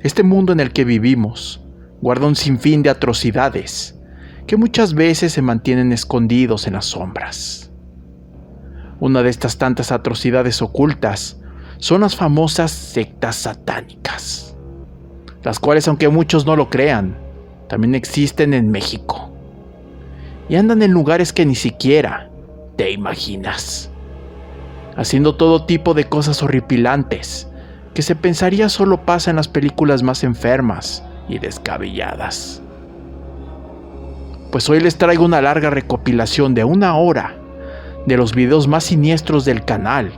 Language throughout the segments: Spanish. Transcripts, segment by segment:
Este mundo en el que vivimos guarda un sinfín de atrocidades que muchas veces se mantienen escondidos en las sombras. Una de estas tantas atrocidades ocultas son las famosas sectas satánicas, las cuales, aunque muchos no lo crean, también existen en México y andan en lugares que ni siquiera te imaginas, haciendo todo tipo de cosas horripilantes que se pensaría solo pasa en las películas más enfermas y descabelladas. Pues hoy les traigo una larga recopilación de 1 hora de los videos más siniestros del canal,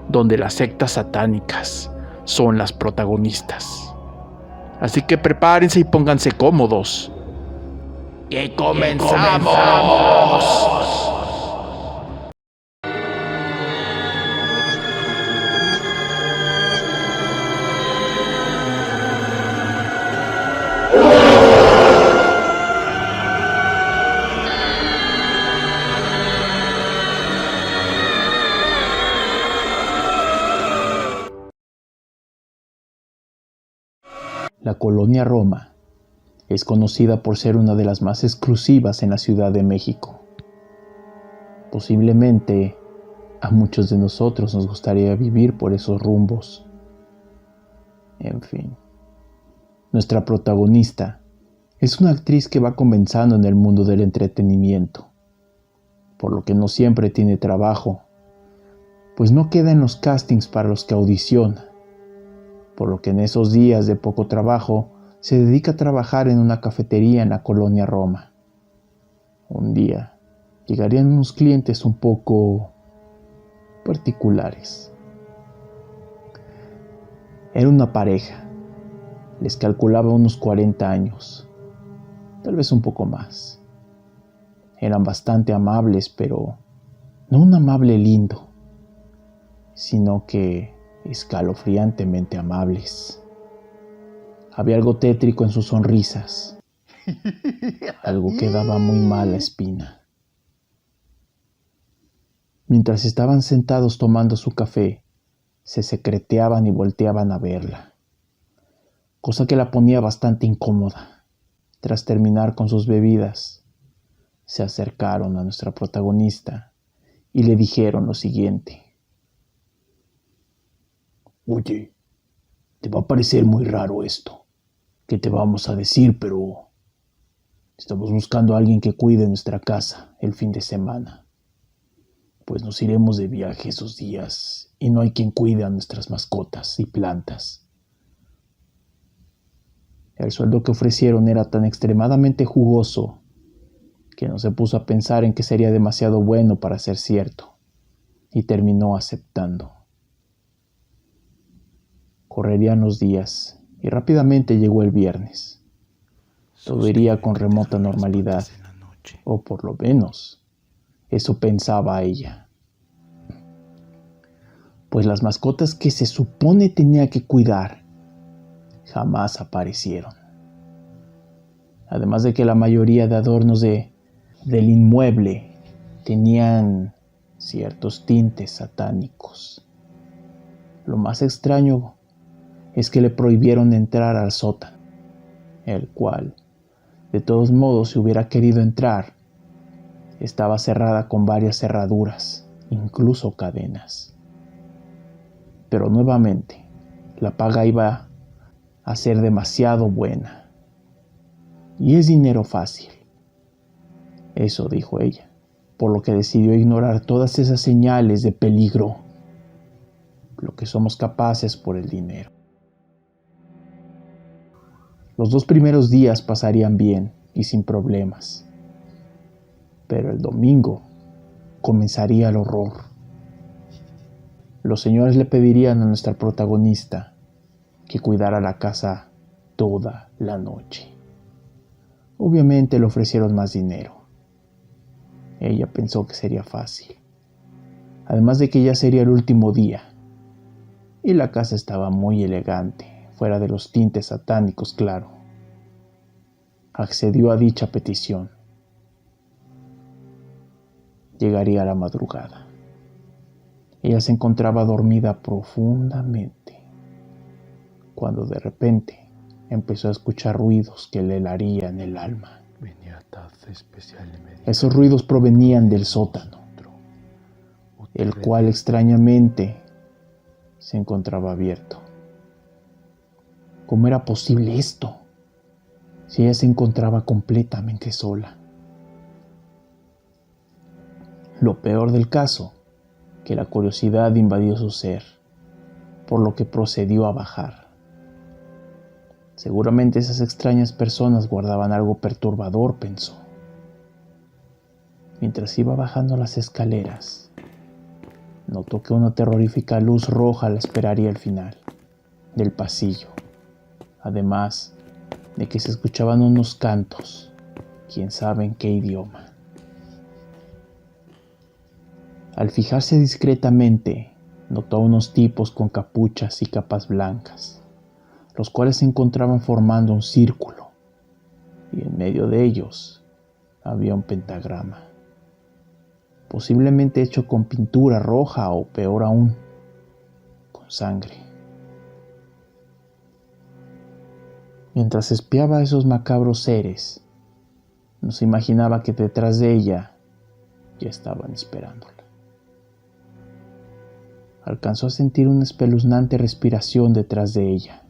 donde las sectas satánicas son las protagonistas. Así que prepárense y pónganse cómodos. ¡Que comenzamos! La colonia Roma es conocida por ser una de las más exclusivas en la Ciudad de México. Posiblemente a muchos de nosotros nos gustaría vivir por esos rumbos. En fin, nuestra protagonista es una actriz que va comenzando en el mundo del entretenimiento, por lo que no siempre tiene trabajo, pues no queda en los castings para los que audiciona, por lo que en esos días de poco trabajo se dedica a trabajar en una cafetería en la colonia Roma. Un día llegarían unos clientes un poco particulares. Era una pareja, les calculaba unos 40 años, tal vez un poco más. Eran bastante amables, pero no un amable lindo, sino que escalofriantemente amables. Había algo tétrico en sus sonrisas, algo que daba muy mala espina. Mientras estaban sentados tomando su café, se secreteaban y volteaban a verla, cosa que la ponía bastante incómoda. Tras terminar con sus bebidas, se acercaron a nuestra protagonista y le dijeron lo siguiente: «Oye, te va a parecer muy raro esto que te vamos a decir, pero estamos buscando a alguien que cuide nuestra casa el fin de semana, pues nos iremos de viaje esos días y no hay quien cuide a nuestras mascotas y plantas». El sueldo que ofrecieron era tan extremadamente jugoso que no se puso a pensar en que sería demasiado bueno para ser cierto y terminó aceptando. Correrían los días y rápidamente llegó el viernes. Todo iría con remota normalidad, o por lo menos eso pensaba ella. Pues las mascotas que se supone tenía que cuidar jamás aparecieron. Además de que la mayoría de adornos del inmueble tenían ciertos tintes satánicos. Lo más extraño es que le prohibieron entrar al sótano, el cual, de todos modos, si hubiera querido entrar, estaba cerrada con varias cerraduras, incluso cadenas. Pero nuevamente, la paga iba a ser demasiado buena. Y es dinero fácil. Eso dijo ella, por lo que decidió ignorar todas esas señales de peligro, lo que somos capaces por el dinero. Los 2 primeros días pasarían bien y sin problemas, pero el domingo comenzaría el horror. Los señores le pedirían a nuestra protagonista que cuidara la casa toda la noche. Obviamente le ofrecieron más dinero. Ella pensó que sería fácil, además de que ya sería el último día, y la casa estaba muy elegante, fuera de los tintes satánicos, claro. Accedió a dicha petición. Llegaría la madrugada. Ella se encontraba dormida profundamente, cuando de repente empezó a escuchar ruidos que le helarían el alma. Esos ruidos provenían del sótano, el cual extrañamente se encontraba abierto. ¿Cómo era posible esto? Si ella se encontraba completamente sola. Lo peor del caso, que la curiosidad invadió su ser, por lo que procedió a bajar. Seguramente esas extrañas personas guardaban algo perturbador, pensó. Mientras iba bajando las escaleras, notó que una terrorífica luz roja la esperaría al final del pasillo. Además de que se escuchaban unos cantos, quién sabe en qué idioma. Al fijarse discretamente, notó a unos tipos con capuchas y capas blancas, los cuales se encontraban formando un círculo, y en medio de ellos había un pentagrama, posiblemente hecho con pintura roja o peor aún, con sangre. Mientras espiaba a esos macabros seres, no se imaginaba que detrás de ella ya estaban esperándola. Alcanzó a sentir una espeluznante respiración detrás de ella.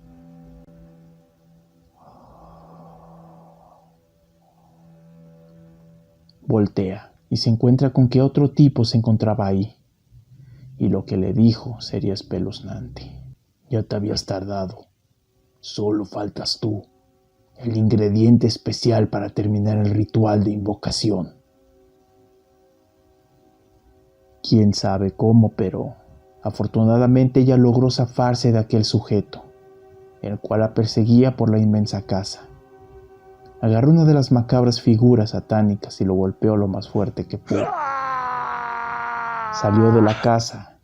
Voltea y se encuentra con que otro tipo se encontraba ahí, y lo que le dijo sería espeluznante. Ya te habías tardado, solo faltas tú, el ingrediente especial para terminar el ritual de invocación. Quién sabe cómo, pero afortunadamente ella logró zafarse de aquel sujeto, el cual la perseguía por la inmensa casa. Agarró una de las macabras figuras satánicas y lo golpeó lo más fuerte que pudo. Salió de la casa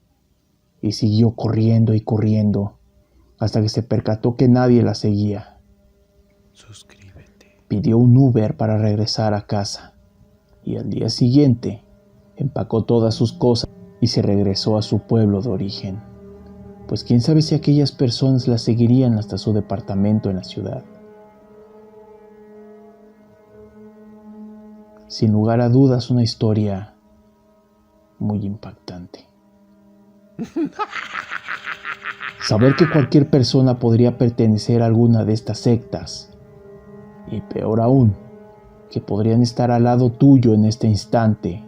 y siguió corriendo y corriendo hasta que se percató que nadie la seguía. Pidió un Uber para regresar a casa y al día siguiente empacó todas sus cosas y se regresó a su pueblo de origen, pues quién sabe si aquellas personas la seguirían hasta su departamento en la ciudad. Sin lugar a dudas, una historia muy impactante. Saber que cualquier persona podría pertenecer a alguna de estas sectas, y peor aún, que podrían estar al lado tuyo en este instante,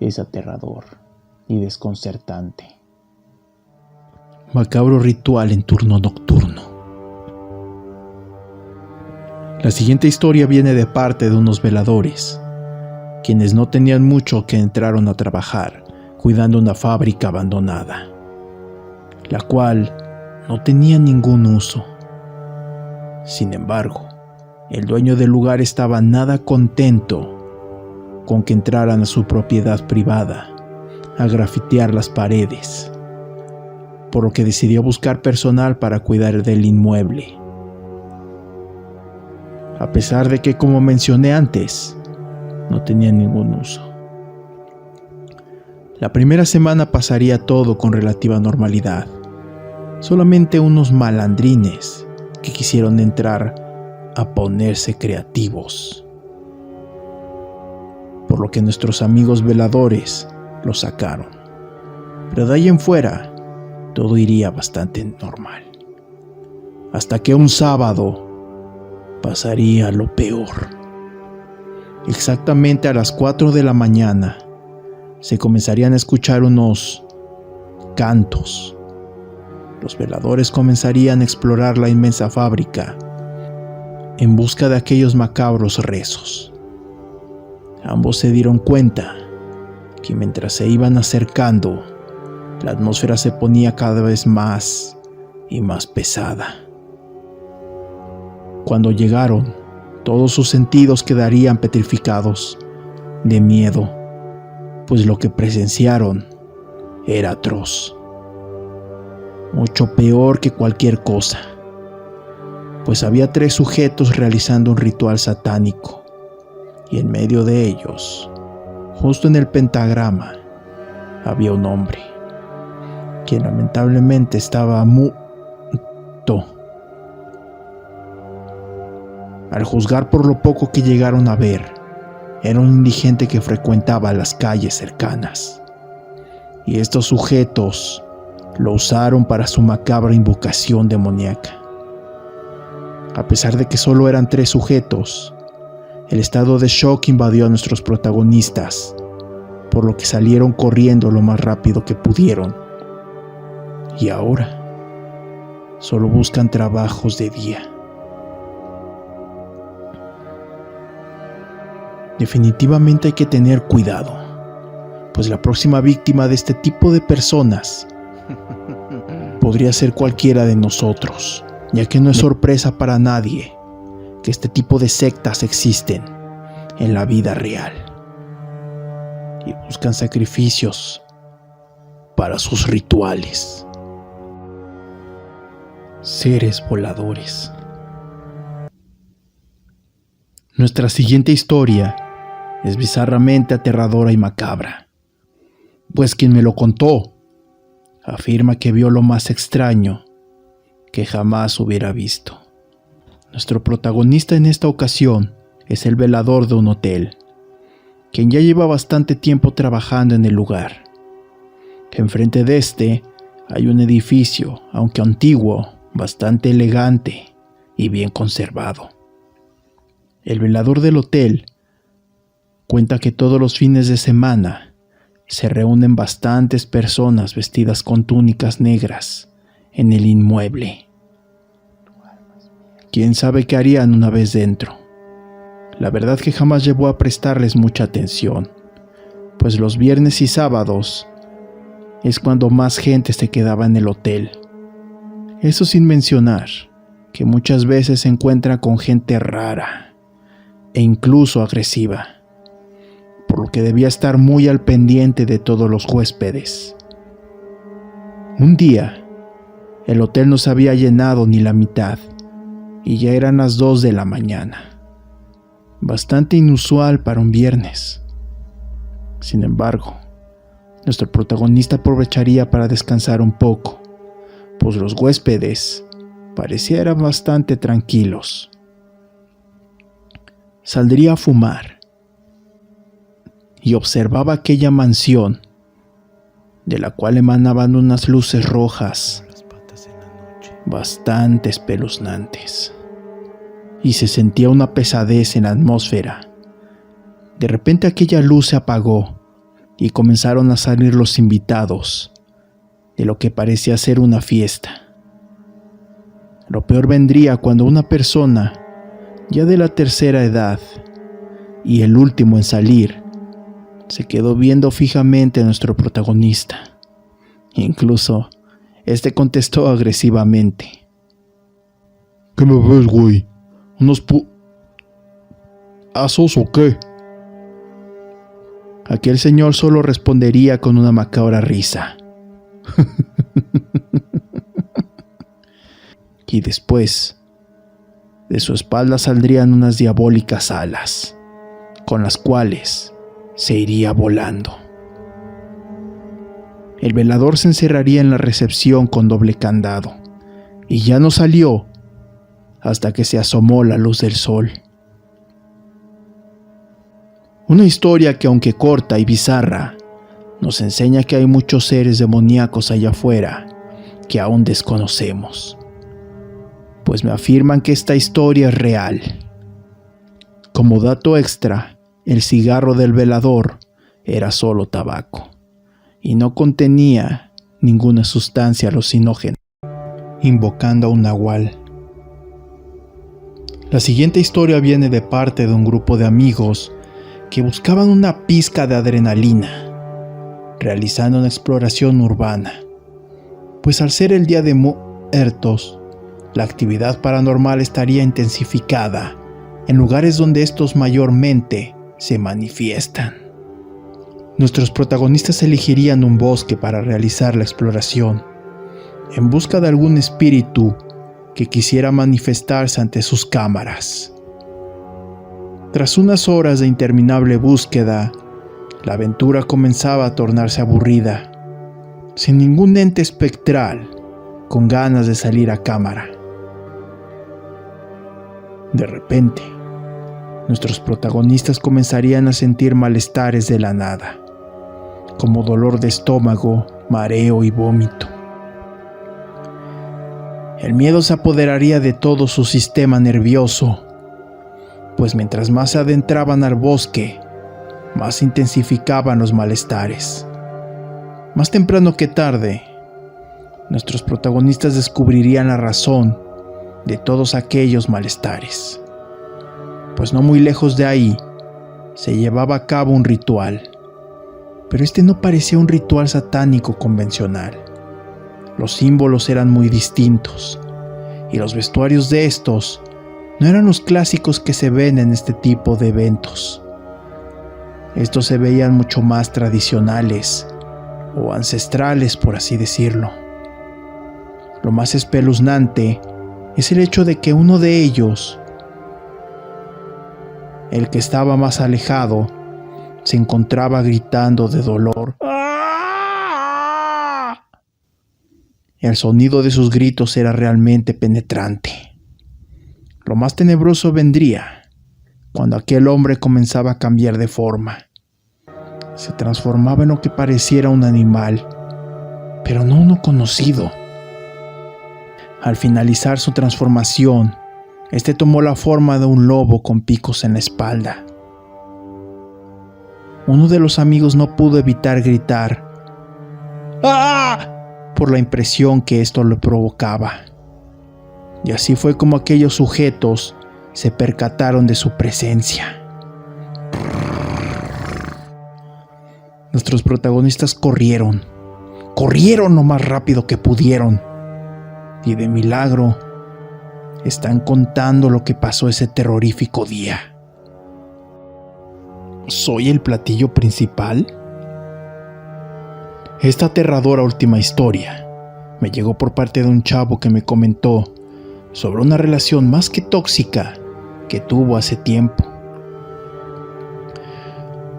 es aterrador y desconcertante. Macabro ritual en turno nocturno. La siguiente historia viene de parte de unos veladores, quienes no tenían mucho que entraron a trabajar cuidando una fábrica abandonada, la cual no tenía ningún uso. Sin embargo, el dueño del lugar estaba nada contento con que entraran a su propiedad privada a grafitear las paredes, por lo que decidió buscar personal para cuidar del inmueble. A pesar de que, como mencioné antes, no tenía ningún uso. La primera semana pasaría todo con relativa normalidad. Solamente unos malandrines que quisieron entrar a ponerse creativos, por lo que nuestros amigos veladores lo sacaron. Pero de ahí en fuera, todo iría bastante normal. Hasta que un sábado pasaría lo peor. Exactamente a las 4 de la mañana se comenzarían a escuchar unos cantos. Los veladores comenzarían a explorar la inmensa fábrica en busca de aquellos macabros rezos. Ambos se dieron cuenta que mientras se iban acercando, la atmósfera se ponía cada vez más y más pesada. Cuando llegaron, todos sus sentidos quedarían petrificados de miedo, pues lo que presenciaron era atroz. Mucho peor que cualquier cosa, pues había 3 sujetos realizando un ritual satánico, y en medio de ellos, justo en el pentagrama, había un hombre, quien lamentablemente estaba muerto. Al juzgar por lo poco que llegaron a ver, era un indigente que frecuentaba las calles cercanas. Y estos sujetos lo usaron para su macabra invocación demoníaca. A pesar de que solo eran 3 sujetos, el estado de shock invadió a nuestros protagonistas, por lo que salieron corriendo lo más rápido que pudieron. Y ahora solo buscan trabajos de día. Definitivamente hay que tener cuidado, pues la próxima víctima de este tipo de personas podría ser cualquiera de nosotros, ya que no es sorpresa para nadie que este tipo de sectas existen en la vida real y buscan sacrificios para sus rituales. Seres voladores. Nuestra siguiente historia es bizarramente aterradora y macabra, pues quien me lo contó afirma que vio lo más extraño que jamás hubiera visto. Nuestro protagonista en esta ocasión es el velador de un hotel, quien ya lleva bastante tiempo trabajando en el lugar. Enfrente de este hay un edificio, aunque antiguo, bastante elegante y bien conservado. El velador del hotel cuenta que todos los fines de semana se reúnen bastantes personas vestidas con túnicas negras en el inmueble. ¿Quién sabe qué harían una vez dentro? La verdad que jamás llegó a prestarles mucha atención, pues los viernes y sábados es cuando más gente se quedaba en el hotel. Eso sin mencionar que muchas veces se encuentra con gente rara e incluso agresiva, por lo que debía estar muy al pendiente de todos los huéspedes. Un día, el hotel no se había llenado ni la mitad, y ya eran las 2 de la mañana. Bastante inusual para un viernes. Sin embargo, nuestro protagonista aprovecharía para descansar un poco, pues los huéspedes parecieran bastante tranquilos. Saldría a fumar y observaba aquella mansión, de la cual emanaban unas luces rojas bastante espeluznantes, y se sentía una pesadez en la atmósfera. De repente aquella luz se apagó y comenzaron a salir los invitados de lo que parecía ser una fiesta. Lo peor vendría cuando una persona ya de la tercera edad y el último en salir se quedó viendo fijamente a nuestro protagonista. Incluso este contestó agresivamente: ¿Qué me ves, güey? ¿Unos ¿Asos o qué? Aquel señor solo respondería con una macabra risa. Y después, de su espalda saldrían unas diabólicas alas, con las cuales se iría volando. El velador se encerraría en la recepción con doble candado, y ya no salió hasta que se asomó la luz del sol. Una historia que, aunque corta y bizarra, nos enseña que hay muchos seres demoníacos allá afuera que aún desconocemos, pues me afirman que esta historia es real. Como dato extra, el cigarro del velador era solo tabaco y no contenía ninguna sustancia alucinógena, invocando a un nahual. La siguiente historia viene de parte de un grupo de amigos que buscaban una pizca de adrenalina, realizando una exploración urbana, pues al ser el Día de Muertos, la actividad paranormal estaría intensificada en lugares donde estos mayormente se manifiestan. Nuestros protagonistas elegirían un bosque para realizar la exploración, en busca de algún espíritu que quisiera manifestarse ante sus cámaras. Tras unas horas de interminable búsqueda, la aventura comenzaba a tornarse aburrida, sin ningún ente espectral con ganas de salir a cámara. De repente, nuestros protagonistas comenzarían a sentir malestares de la nada, como dolor de estómago, mareo y vómito. El miedo se apoderaría de todo su sistema nervioso, pues mientras más se adentraban al bosque, más se intensificaban los malestares. Más temprano que tarde, nuestros protagonistas descubrirían la razón de todos aquellos malestares, pues no muy lejos de ahí se llevaba a cabo un ritual, pero este no parecía un ritual satánico convencional. Los símbolos eran muy distintos, y los vestuarios de estos no eran los clásicos que se ven en este tipo de eventos. Estos se veían mucho más tradicionales, o ancestrales, por así decirlo. Lo más espeluznante es el hecho de que uno de ellos, el que estaba más alejado, se encontraba gritando de dolor. El sonido de sus gritos era realmente penetrante. Lo más tenebroso vendría cuando aquel hombre comenzaba a cambiar de forma. Se transformaba en lo que pareciera un animal, pero no uno conocido. Al finalizar su transformación, este tomó la forma de un lobo con picos en la espalda. Uno de los amigos no pudo evitar gritar ¡ah!, por la impresión que esto le provocaba. Y así fue como aquellos sujetos se percataron de su presencia. Nuestros protagonistas corrieron lo más rápido que pudieron, y de milagro están contando lo que pasó ese terrorífico día. ¿Soy el platillo principal? Esta aterradora última historia me llegó por parte de un chavo que me comentó sobre una relación más que tóxica que tuvo hace tiempo.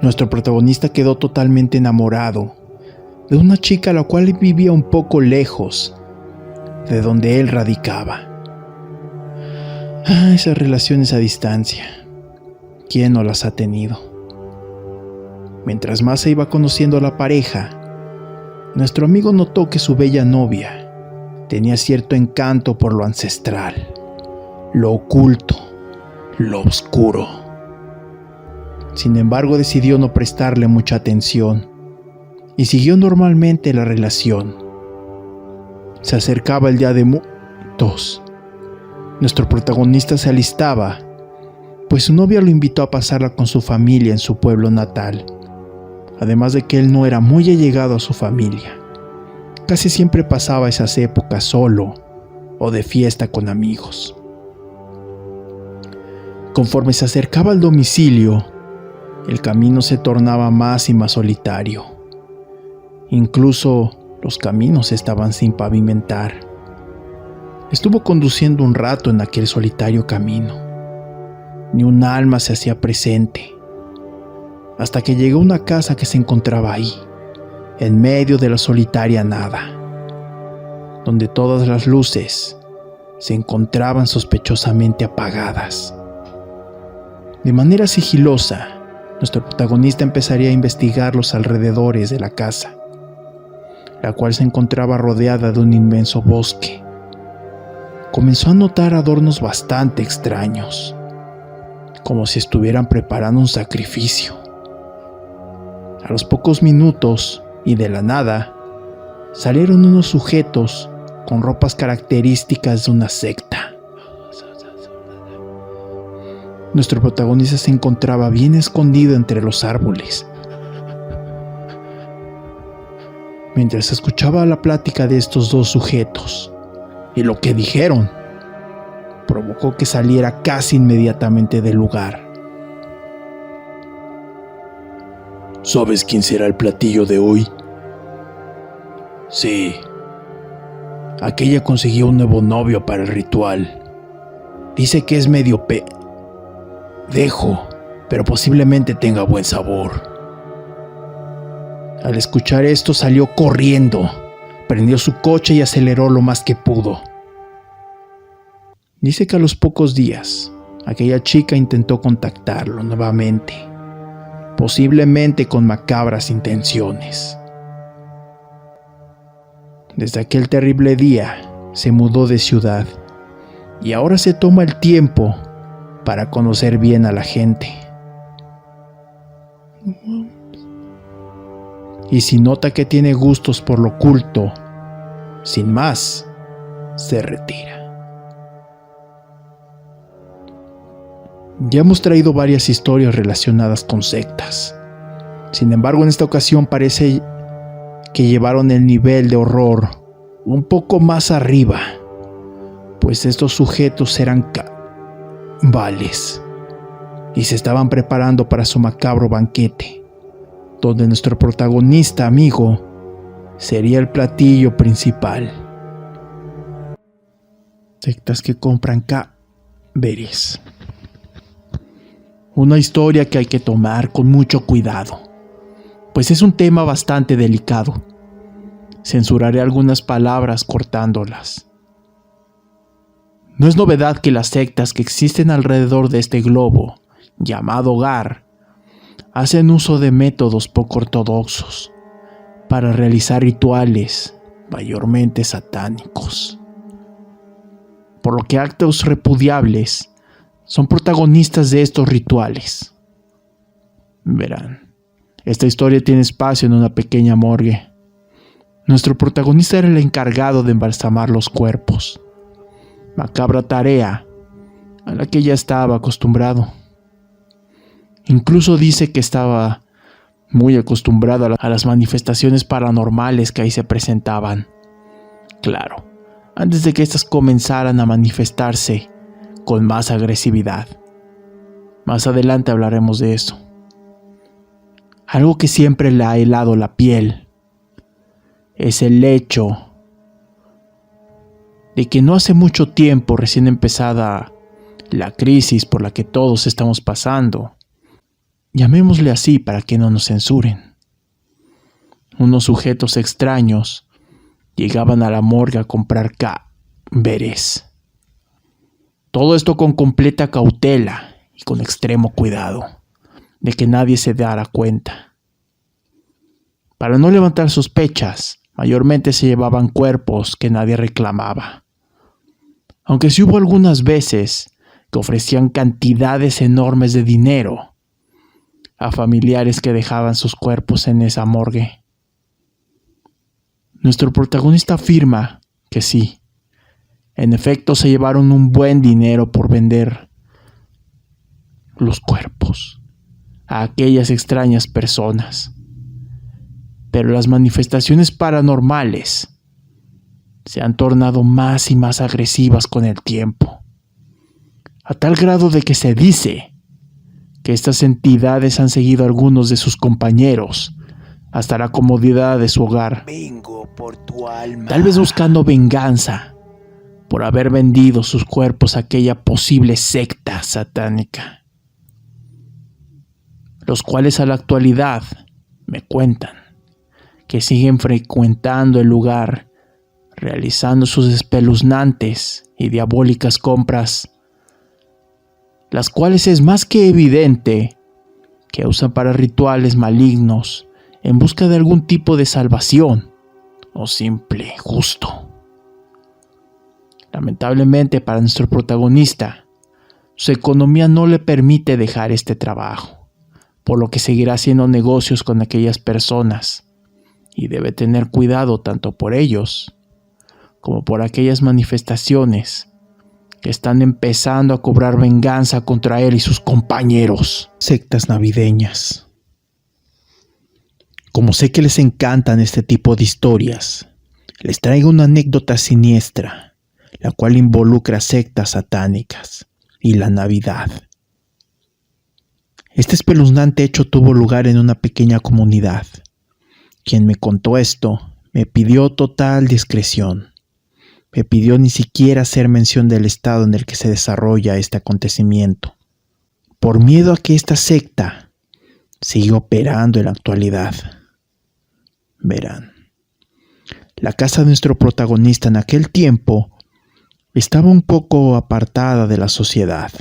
Nuestro protagonista quedó totalmente enamorado de una chica la cual vivía un poco lejos de donde él radicaba. Esas relaciones a distancia, ¿quién no las ha tenido? Mientras más se iba conociendo a la pareja, nuestro amigo notó que su bella novia tenía cierto encanto por lo ancestral, lo oculto, lo oscuro. Sin embargo, decidió no prestarle mucha atención y siguió normalmente la relación. Se acercaba el día de muertos. Nuestro protagonista se alistaba, pues su novia lo invitó a pasarla con su familia en su pueblo natal. Además de que él no era muy allegado a su familia. Casi siempre pasaba esas épocas solo o de fiesta con amigos. Conforme se acercaba al domicilio, el camino se tornaba más y más solitario. Incluso los caminos estaban sin pavimentar. Estuvo conduciendo un rato en aquel solitario camino. Ni un alma se hacía presente, hasta que llegó a una casa que se encontraba ahí, en medio de la solitaria nada, donde todas las luces se encontraban sospechosamente apagadas. De manera sigilosa, nuestro protagonista empezaría a investigar los alrededores de la casa, la cual se encontraba rodeada de un inmenso bosque. Comenzó a notar adornos bastante extraños, como si estuvieran preparando un sacrificio. A los pocos minutos, y de la nada, salieron unos sujetos con ropas características de una secta. Nuestro protagonista se encontraba bien escondido entre los árboles. Mientras escuchaba la plática de estos dos sujetos, y lo que dijeron, provocó que saliera casi inmediatamente del lugar. ¿Sabes quién será el platillo de hoy? Sí. Aquella consiguió un nuevo novio para el ritual. Dice que es medio dejo, pero posiblemente tenga buen sabor. Al escuchar esto salió corriendo, prendió su coche y aceleró lo más que pudo. Dice que a los pocos días aquella chica intentó contactarlo nuevamente, posiblemente con macabras intenciones. Desde aquel terrible día se mudó de ciudad y ahora se toma el tiempo para conocer bien a la gente. Y si nota que tiene gustos por lo oculto, sin más, se retira. Ya hemos traído varias historias relacionadas con sectas. Sin embargo, en esta ocasión parece que llevaron el nivel de horror un poco más arriba, pues estos sujetos eran cabales y se estaban preparando para su macabro banquete, donde nuestro protagonista amigo sería el platillo principal. Sectas que compran cadáveres. Una historia que hay que tomar con mucho cuidado, pues es un tema bastante delicado. Censuraré algunas palabras cortándolas. No es novedad que las sectas que existen alrededor de este globo, llamado hogar, hacen uso de métodos poco ortodoxos para realizar rituales mayormente satánicos, por lo que actos repudiables son protagonistas de estos rituales. Verán, esta historia tiene espacio en una pequeña morgue. Nuestro protagonista era el encargado de embalsamar los cuerpos, macabra tarea a la que ya estaba acostumbrado. Incluso dice que estaba muy acostumbrado a las manifestaciones paranormales que ahí se presentaban. Claro, antes de que éstas comenzaran a manifestarse con más agresividad. Más adelante hablaremos de eso. Algo que siempre le ha helado la piel es el hecho de que no hace mucho tiempo, recién empezada la crisis por la que todos estamos pasando, llamémosle así para que no nos censuren, unos sujetos extraños llegaban a la morgue a comprar cadáveres. Todo esto con completa cautela y con extremo cuidado de que nadie se diera cuenta. Para no levantar sospechas, mayormente se llevaban cuerpos que nadie reclamaba. Aunque sí hubo algunas veces que ofrecían cantidades enormes de dinero a familiares que dejaban sus cuerpos en esa morgue. Nuestro protagonista afirma que sí. En efecto, se llevaron un buen dinero por vender los cuerpos a aquellas extrañas personas. Pero las manifestaciones paranormales se han tornado más y más agresivas con el tiempo, a tal grado de que se dice que estas entidades han seguido a algunos de sus compañeros hasta la comodidad de su hogar. Vengo por tu alma. Tal vez buscando venganza por haber vendido sus cuerpos a aquella posible secta satánica, los cuales a la actualidad me cuentan que siguen frecuentando el lugar, realizando sus espeluznantes y diabólicas compras, las cuales es más que evidente que usan para rituales malignos en busca de algún tipo de salvación o simple gusto. Lamentablemente para nuestro protagonista, su economía no le permite dejar este trabajo, por lo que seguirá haciendo negocios con aquellas personas y debe tener cuidado tanto por ellos como por aquellas manifestaciones que están empezando a cobrar venganza contra él y sus compañeros. Sectas navideñas. Como sé que les encantan este tipo de historias, les traigo una anécdota siniestra, la cual involucra sectas satánicas y la Navidad. Este espeluznante hecho tuvo lugar en una pequeña comunidad. Quien me contó esto me pidió total discreción. Me pidió ni siquiera hacer mención del estado en el que se desarrolla este acontecimiento, por miedo a que esta secta siga operando en la actualidad. Verán, la casa de nuestro protagonista en aquel tiempo estaba un poco apartada de la sociedad,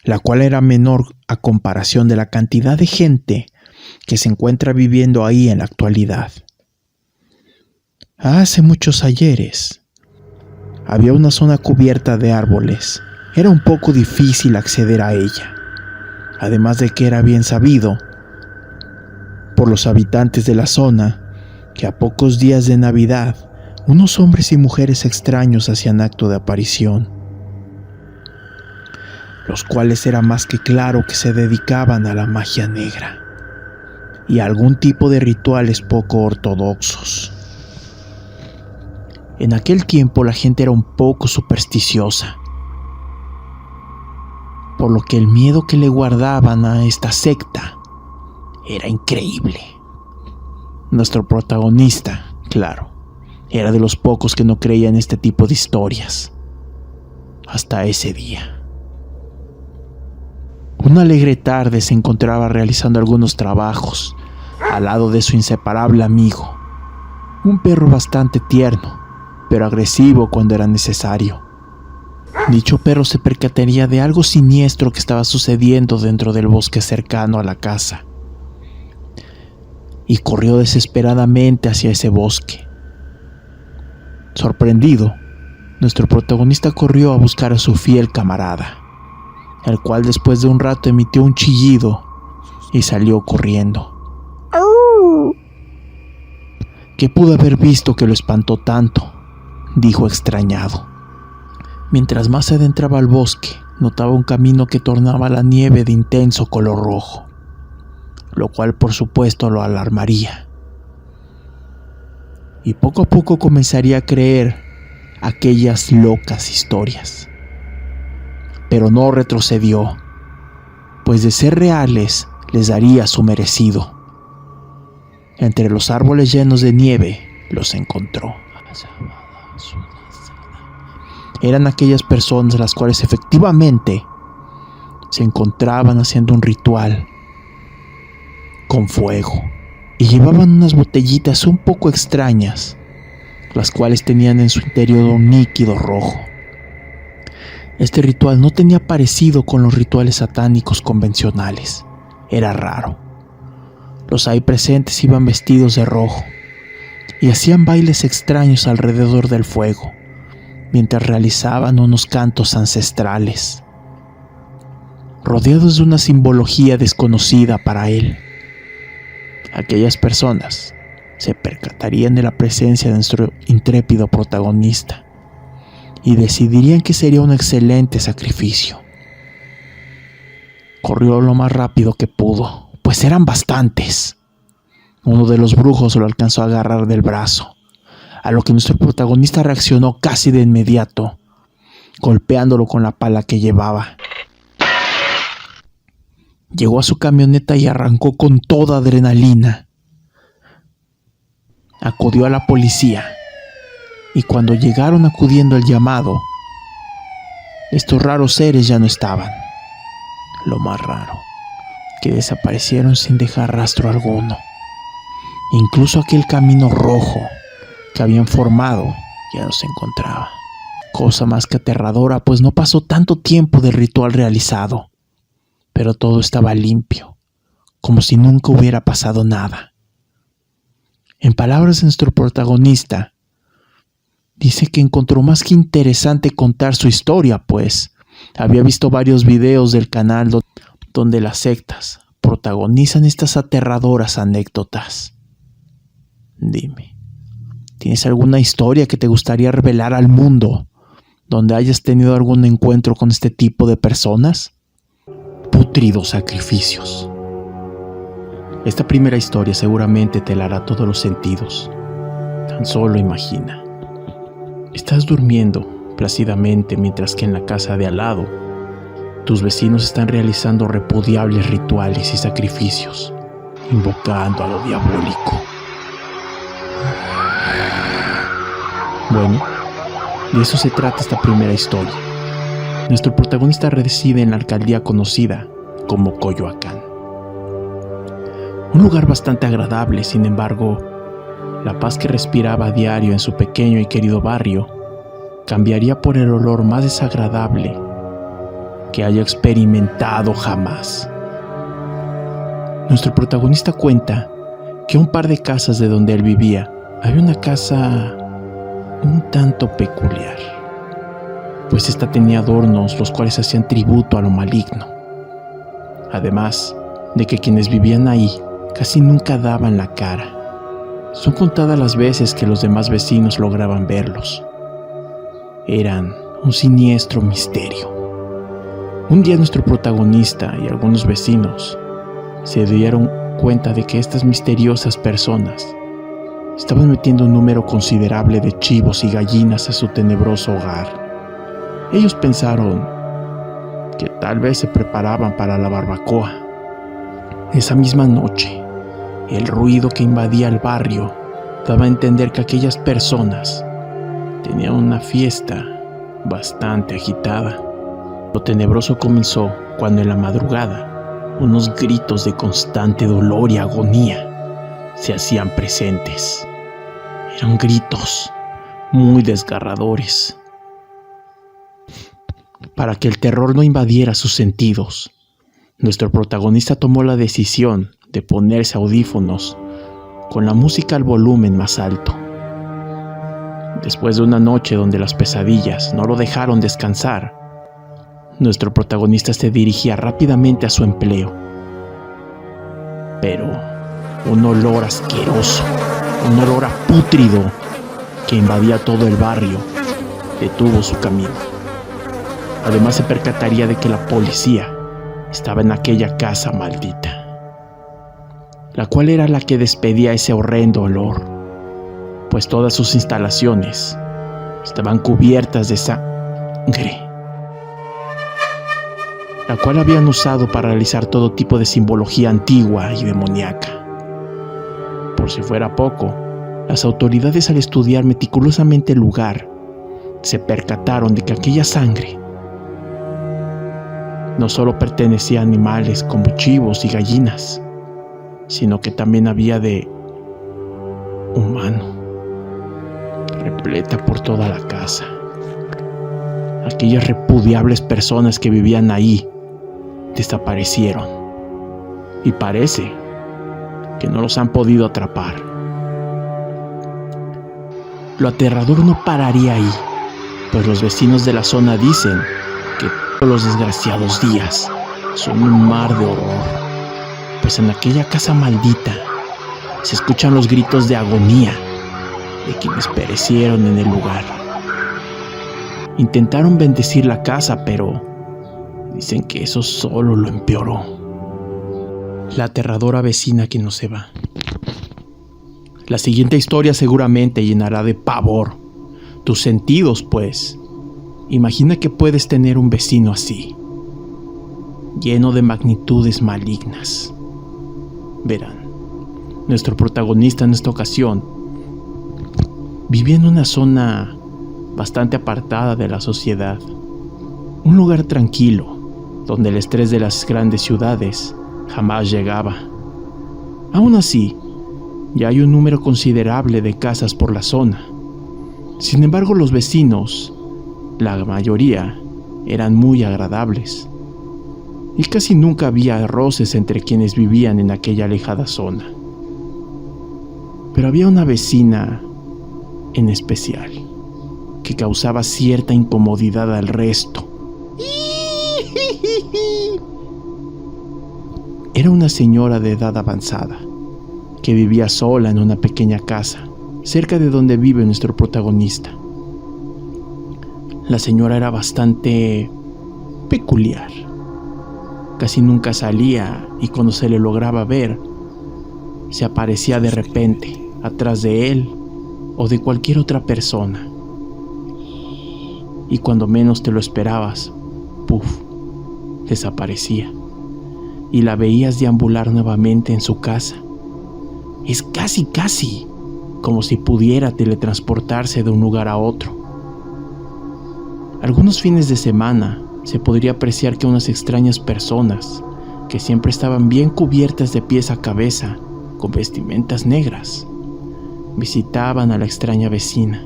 la cual era menor a comparación de la cantidad de gente que se encuentra viviendo ahí en la actualidad. Hace muchos ayeres, había una zona cubierta de árboles. Era un poco difícil acceder a ella, además de que era bien sabido por los habitantes de la zona que a pocos días de Navidad, unos hombres y mujeres extraños hacían acto de aparición, los cuales era más que claro que se dedicaban a la magia negra y a algún tipo de rituales poco ortodoxos. En aquel tiempo la gente era un poco supersticiosa, por lo que el miedo que le guardaban a esta secta era increíble. Nuestro protagonista, claro, era de los pocos que no creía en este tipo de historias, hasta ese día. Una alegre tarde se encontraba realizando algunos trabajos al lado de su inseparable amigo, un perro bastante tierno, pero agresivo cuando era necesario. Dicho perro se percataría de algo siniestro que estaba sucediendo dentro del bosque cercano a la casa, y corrió desesperadamente hacia ese bosque. Sorprendido, nuestro protagonista corrió a buscar a su fiel camarada, el cual después de un rato emitió un chillido y salió corriendo. ¿Qué pudo haber visto que lo espantó tanto?, dijo extrañado. Mientras más se adentraba al bosque, notaba un camino que tornaba la nieve de intenso color rojo, lo cual por supuesto lo alarmaría. Y poco a poco comenzaría a creer aquellas locas historias. Pero no retrocedió, pues de ser reales les daría su merecido. Entre los árboles llenos de nieve los encontró. Eran aquellas personas las cuales efectivamente se encontraban haciendo un ritual con fuego y llevaban unas botellitas un poco extrañas, las cuales tenían en su interior un líquido rojo. Este ritual no tenía parecido con los rituales satánicos convencionales. Era raro. Los ahí presentes iban vestidos de rojo y hacían bailes extraños alrededor del fuego, mientras realizaban unos cantos ancestrales, rodeados de una simbología desconocida para él. Aquellas personas se percatarían de la presencia de nuestro intrépido protagonista y decidirían que sería un excelente sacrificio. Corrió lo más rápido que pudo, pues eran bastantes. Uno de los brujos lo alcanzó a agarrar del brazo, a lo que nuestro protagonista reaccionó casi de inmediato, golpeándolo con la pala que llevaba. Llegó a su camioneta y arrancó con toda adrenalina. Acudió a la policía, y cuando llegaron acudiendo al llamado, estos raros seres ya no estaban. Lo más raro, que desaparecieron sin dejar rastro alguno. Incluso aquel camino rojo que habían formado ya no se encontraba. Cosa más que aterradora, pues no pasó tanto tiempo del ritual realizado, pero todo estaba limpio, como si nunca hubiera pasado nada. En palabras de nuestro protagonista, dice que encontró más que interesante contar su historia, pues había visto varios videos del canal donde las sectas protagonizan estas aterradoras anécdotas. Dime, ¿tienes alguna historia que te gustaría revelar al mundo donde hayas tenido algún encuentro con este tipo de personas? Pútridos sacrificios. Esta primera historia seguramente te helará todos los sentidos. Tan solo imagina. Estás durmiendo plácidamente mientras que en la casa de al lado tus vecinos están realizando repudiables rituales y sacrificios, invocando a lo diabólico. Bueno, de eso se trata esta primera historia. Nuestro protagonista reside en la alcaldía conocida como Coyoacán. Un lugar bastante agradable, sin embargo, la paz que respiraba a diario en su pequeño y querido barrio cambiaría por el olor más desagradable que haya experimentado jamás. Nuestro protagonista cuenta que a un par de casas de donde él vivía había una casa un tanto peculiar, pues esta tenía adornos los cuales hacían tributo a lo maligno. Además de que quienes vivían ahí casi nunca daban la cara. Son contadas las veces que los demás vecinos lograban verlos. Eran un siniestro misterio. Un día nuestro protagonista y algunos vecinos se dieron cuenta de que estas misteriosas personas estaban metiendo un número considerable de chivos y gallinas a su tenebroso hogar. Ellos pensaron que tal vez se preparaban para la barbacoa. Esa misma noche, el ruido que invadía el barrio daba a entender que aquellas personas tenían una fiesta bastante agitada. Lo tenebroso comenzó cuando en la madrugada unos gritos de constante dolor y agonía se hacían presentes. Eran gritos muy desgarradores. Para que el terror no invadiera sus sentidos, nuestro protagonista tomó la decisión de ponerse audífonos con la música al volumen más alto. Después de una noche donde las pesadillas no lo dejaron descansar, nuestro protagonista se dirigía rápidamente a su empleo. Pero un olor asqueroso, un olor a pútrido que invadía todo el barrio, detuvo su camino. Además se percataría de que la policía estaba en aquella casa maldita, la cual era la que despedía ese horrendo olor, pues todas sus instalaciones estaban cubiertas de sangre, la cual habían usado para realizar todo tipo de simbología antigua y demoníaca. Por si fuera poco, las autoridades, al estudiar meticulosamente el lugar, se percataron de que aquella sangre no solo pertenecía a animales como chivos y gallinas, sino que también había de humano, repleta por toda la casa. Aquellas repudiables personas que vivían ahí desaparecieron, y parece que no los han podido atrapar. Lo aterrador no pararía ahí, pues los vecinos de la zona dicen que todos los desgraciados días son un mar de horror, pues en aquella casa maldita se escuchan los gritos de agonía de quienes perecieron en el lugar. Intentaron bendecir la casa, pero dicen que eso solo lo empeoró. La aterradora vecina que no se va. La siguiente historia seguramente llenará de pavor tus sentidos, pues. Imagina que puedes tener un vecino así, lleno de magnitudes malignas. Verán, nuestro protagonista en esta ocasión vivía en una zona bastante apartada de la sociedad, un lugar tranquilo, donde el estrés de las grandes ciudades jamás llegaba. Aún así, ya hay un número considerable de casas por la zona. Sin embargo, los vecinos, la mayoría, eran muy agradables, y casi nunca había roces entre quienes vivían en aquella alejada zona. Pero había una vecina en especial que causaba cierta incomodidad al resto. Era una señora de edad avanzada que vivía sola en una pequeña casa cerca de donde vive nuestro protagonista. La señora era bastante peculiar. Casi nunca salía, y cuando se le lograba ver, se aparecía de repente atrás de él o de cualquier otra persona. Y cuando menos te lo esperabas, ¡puf!, desaparecía. Y la veías deambular nuevamente en su casa. Es casi como si pudiera teletransportarse de un lugar a otro. Algunos fines de semana se podría apreciar que unas extrañas personas, que siempre estaban bien cubiertas de pies a cabeza, con vestimentas negras, visitaban a la extraña vecina.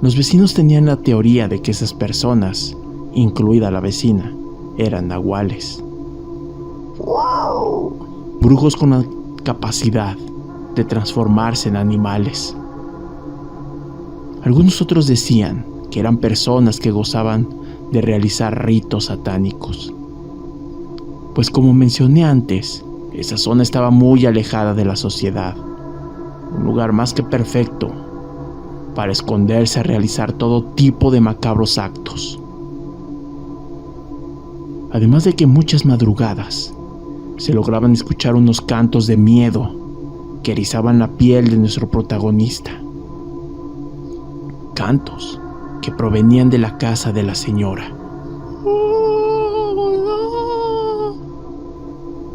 Los vecinos tenían la teoría de que esas personas incluida la vecina, eran nahuales. Brujos con la capacidad de transformarse en animales. Algunos otros decían que eran personas que gozaban de realizar ritos satánicos. Pues como mencioné antes, esa zona estaba muy alejada de la sociedad, un lugar más que perfecto para esconderse a realizar todo tipo de macabros actos. Además de que muchas madrugadas se lograban escuchar unos cantos de miedo que erizaban la piel de nuestro protagonista. Cantos que provenían de la casa de la señora.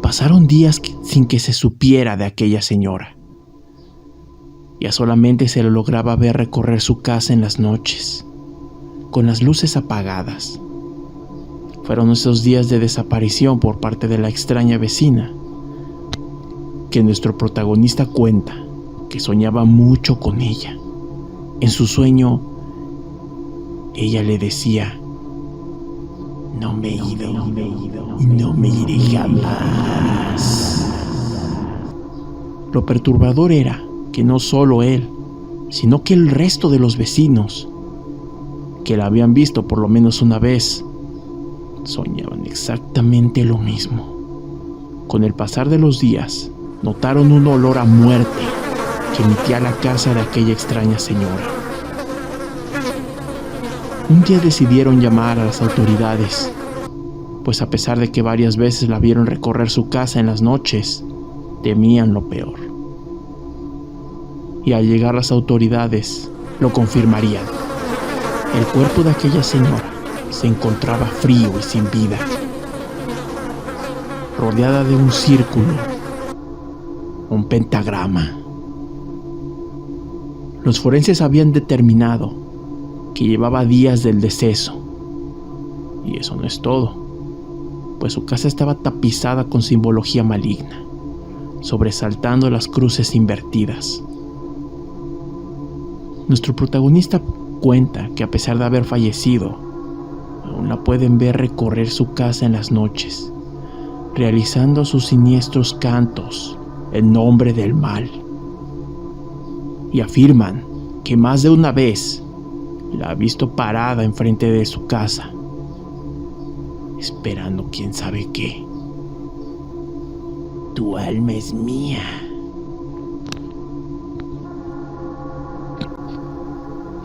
Pasaron días sin que se supiera de aquella señora. Ya solamente se le lograba ver recorrer su casa en las noches, con las luces apagadas. Fueron esos días de desaparición por parte de la extraña vecina, que nuestro protagonista cuenta que soñaba mucho con ella. En su sueño, ella le decía: no me he ido y no me iré jamás. Lo perturbador era que no solo él, sino que el resto de los vecinos, que la habían visto por lo menos una vez, soñaban exactamente lo mismo. Con el pasar de los días, notaron un olor a muerte que emitía la casa de aquella extraña señora. Un día decidieron llamar a las autoridades, pues a pesar de que varias veces la vieron recorrer su casa en las noches, temían lo peor. Y al llegar las autoridades, lo confirmarían. El cuerpo de aquella señora se encontraba frío y sin vida, rodeada de un círculo, un pentagrama. Los forenses habían determinado que llevaba días del deceso. Y eso no es todo, pues su casa estaba tapizada con simbología maligna, sobresaltando las cruces invertidas. Nuestro protagonista cuenta que a pesar de haber fallecido, aún la pueden ver recorrer su casa en las noches, realizando sus siniestros cantos en nombre del mal. Y afirman que más de una vez la ha visto parada enfrente de su casa, esperando quién sabe qué. Tu alma es mía.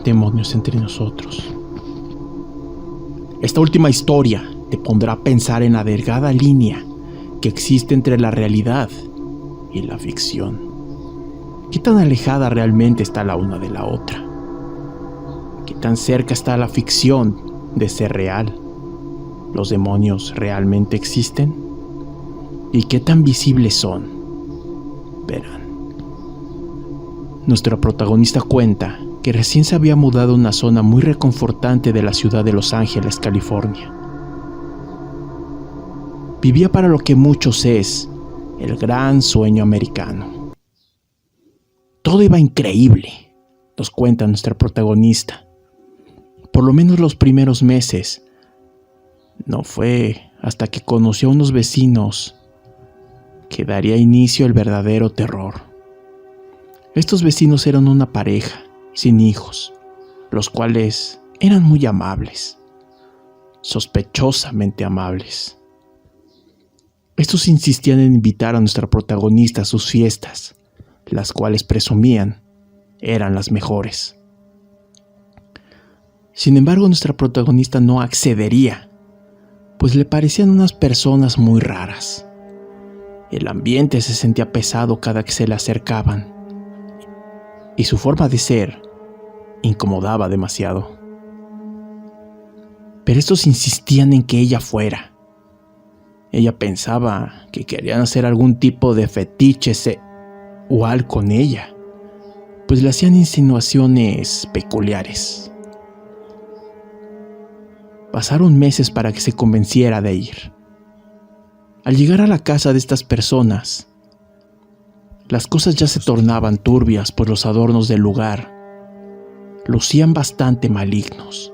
Demonios entre nosotros. Esta última historia te pondrá a pensar en la delgada línea que existe entre la realidad y la ficción. ¿Qué tan alejada realmente está la una de la otra? ¿Qué tan cerca está la ficción de ser real? ¿Los demonios realmente existen? ¿Y qué tan visibles son? Verán. Nuestra protagonista cuenta que recién se había mudado a una zona muy reconfortante de la ciudad de Los Ángeles, California. Vivía para lo que muchos es el gran sueño americano. Todo iba increíble, nos cuenta nuestra protagonista. Por lo menos los primeros meses. No fue hasta que conoció a unos vecinos que daría inicio al verdadero terror. Estos vecinos eran una pareja sin hijos, los cuales eran muy amables, sospechosamente amables. Estos insistían en invitar a nuestra protagonista a sus fiestas, las cuales presumían eran las mejores. Sin embargo, nuestra protagonista no accedería, pues le parecían unas personas muy raras. El ambiente se sentía pesado cada que se le acercaban, y su forma de ser incomodaba demasiado. Pero estos insistían en que ella fuera. Ella pensaba que querían hacer algún tipo de fetiche sexual con ella, pues le hacían insinuaciones peculiares. Pasaron meses para que se convenciera de ir. Al llegar a la casa de estas personas, las cosas ya se tornaban turbias, pues los adornos del lugar lucían bastante malignos.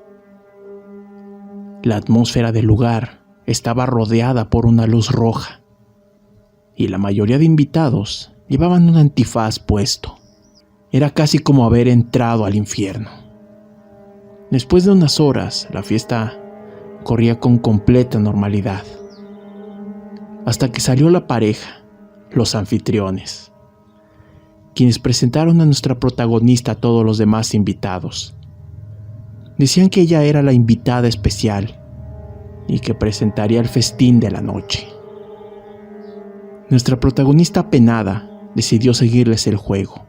La atmósfera del lugar estaba rodeada por una luz roja y la mayoría de invitados llevaban un antifaz puesto. Era casi como haber entrado al infierno. Después de unas horas, la fiesta corría con completa normalidad, hasta que salió la pareja, los anfitriones, quienes presentaron a nuestra protagonista a todos los demás invitados. Decían que ella era la invitada especial y que presentaría el festín de la noche. Nuestra protagonista, apenada, decidió seguirles el juego.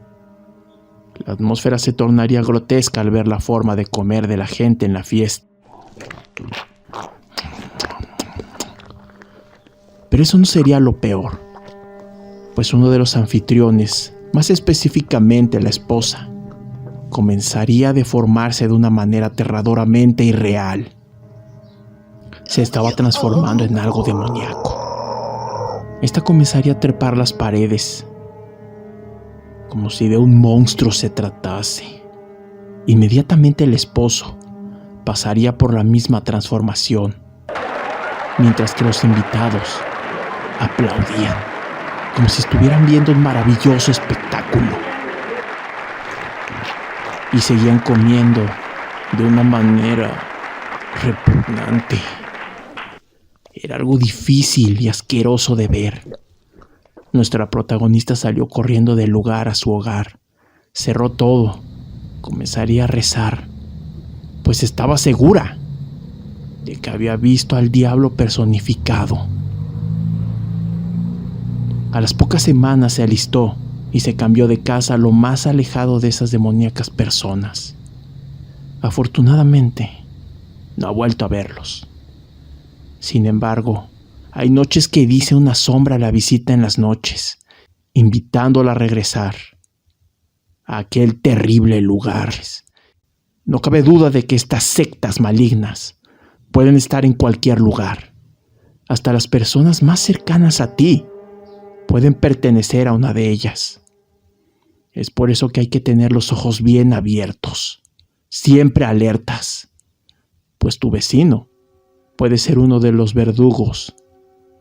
La atmósfera se tornaría grotesca al ver la forma de comer de la gente en la fiesta. Pero eso no sería lo peor, pues uno de los anfitriones, más específicamente la esposa, comenzaría a deformarse de una manera aterradoramente irreal. Se estaba transformando en algo demoníaco. Esta comenzaría a trepar las paredes, como si de un monstruo se tratase. Inmediatamente el esposo pasaría por la misma transformación, mientras que los invitados aplaudían, como si estuvieran viendo un maravilloso espectáculo. Y seguían comiendo de una manera repugnante. Era algo difícil y asqueroso de ver. Nuestra protagonista salió corriendo del lugar a su hogar, cerró todo, comenzaría a rezar, pues estaba segura de que había visto al diablo personificado. A las pocas semanas se alistó y se cambió de casa a lo más alejado de esas demoníacas personas. Afortunadamente, no ha vuelto a verlos. Sin embargo, hay noches que dice una sombra la visita en las noches, invitándola a regresar a aquel terrible lugar. No cabe duda de que estas sectas malignas pueden estar en cualquier lugar. Hasta las personas más cercanas a ti pueden pertenecer a una de ellas. Es por eso que hay que tener los ojos bien abiertos, siempre alertas, pues tu vecino puede ser uno de los verdugos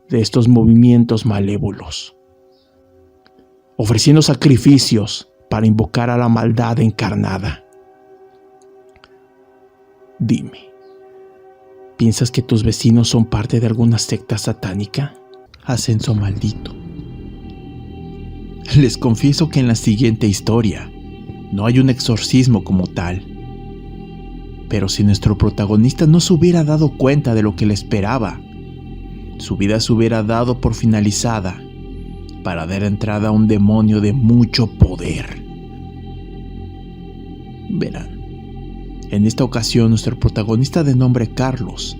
de estos movimientos malévolos, ofreciendo sacrificios para invocar a la maldad encarnada. Dime, ¿piensas que tus vecinos son parte de alguna secta satánica? Ascenso maldito. Les confieso que en la siguiente historia no hay un exorcismo como tal. Pero si nuestro protagonista no se hubiera dado cuenta de lo que le esperaba, su vida se hubiera dado por finalizada para dar entrada a un demonio de mucho poder. Verán, en esta ocasión nuestro protagonista de nombre Carlos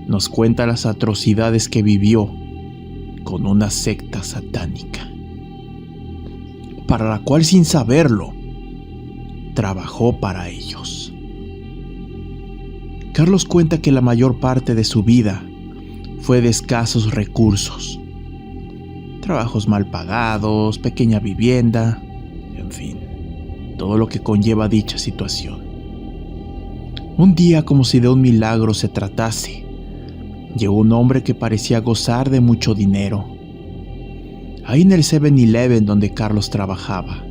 nos cuenta las atrocidades que vivió con una secta satánica, para la cual, sin saberlo, trabajó para ellos. Carlos cuenta que la mayor parte de su vida fue de escasos recursos, trabajos mal pagados, pequeña vivienda, en fin, todo lo que conlleva dicha situación. Un día, como si de un milagro se tratase, llegó un hombre que parecía gozar de mucho dinero. Ahí en el 7-Eleven donde Carlos trabajaba,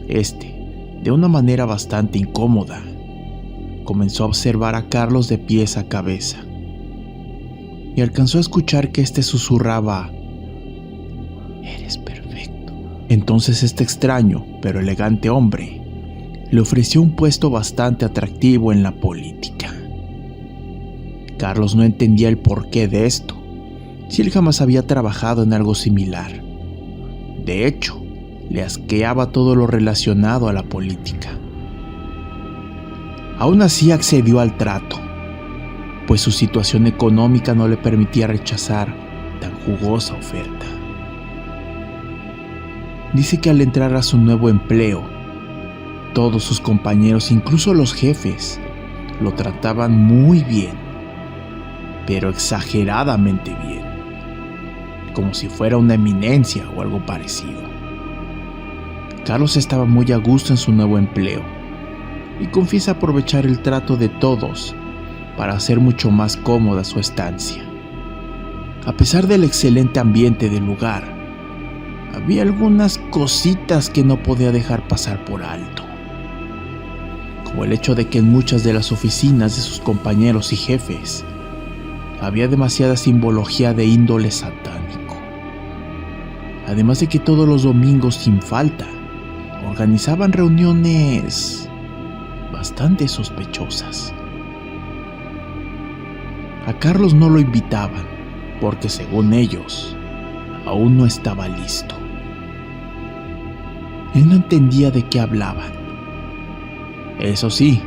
de una manera bastante incómoda, comenzó a observar a Carlos de pies a cabeza y alcanzó a escuchar que susurraba: "Eres perfecto". Entonces este extraño pero elegante hombre le ofreció un puesto bastante atractivo en la política. Carlos no entendía el porqué de esto, si él jamás había trabajado en algo similar. De hecho, le asqueaba todo lo relacionado a la política. Aún así accedió al trato, pues su situación económica no le permitía rechazar tan jugosa oferta. Dice que al entrar a su nuevo empleo, todos sus compañeros, incluso los jefes, lo trataban muy bien, pero exageradamente bien, como si fuera una eminencia o algo parecido. Carlos estaba muy a gusto en su nuevo empleo y confiesa aprovechar el trato de todos para hacer mucho más cómoda su estancia. A pesar del excelente ambiente del lugar, había algunas cositas que no podía dejar pasar por alto, como el hecho de que en muchas de las oficinas de sus compañeros y jefes había demasiada simbología de índole satánico. Además de que todos los domingos sin falta organizaban reuniones bastante sospechosas. A Carlos no lo invitaban porque, según ellos, aún no estaba listo. Él no entendía de qué hablaban. Eso sí,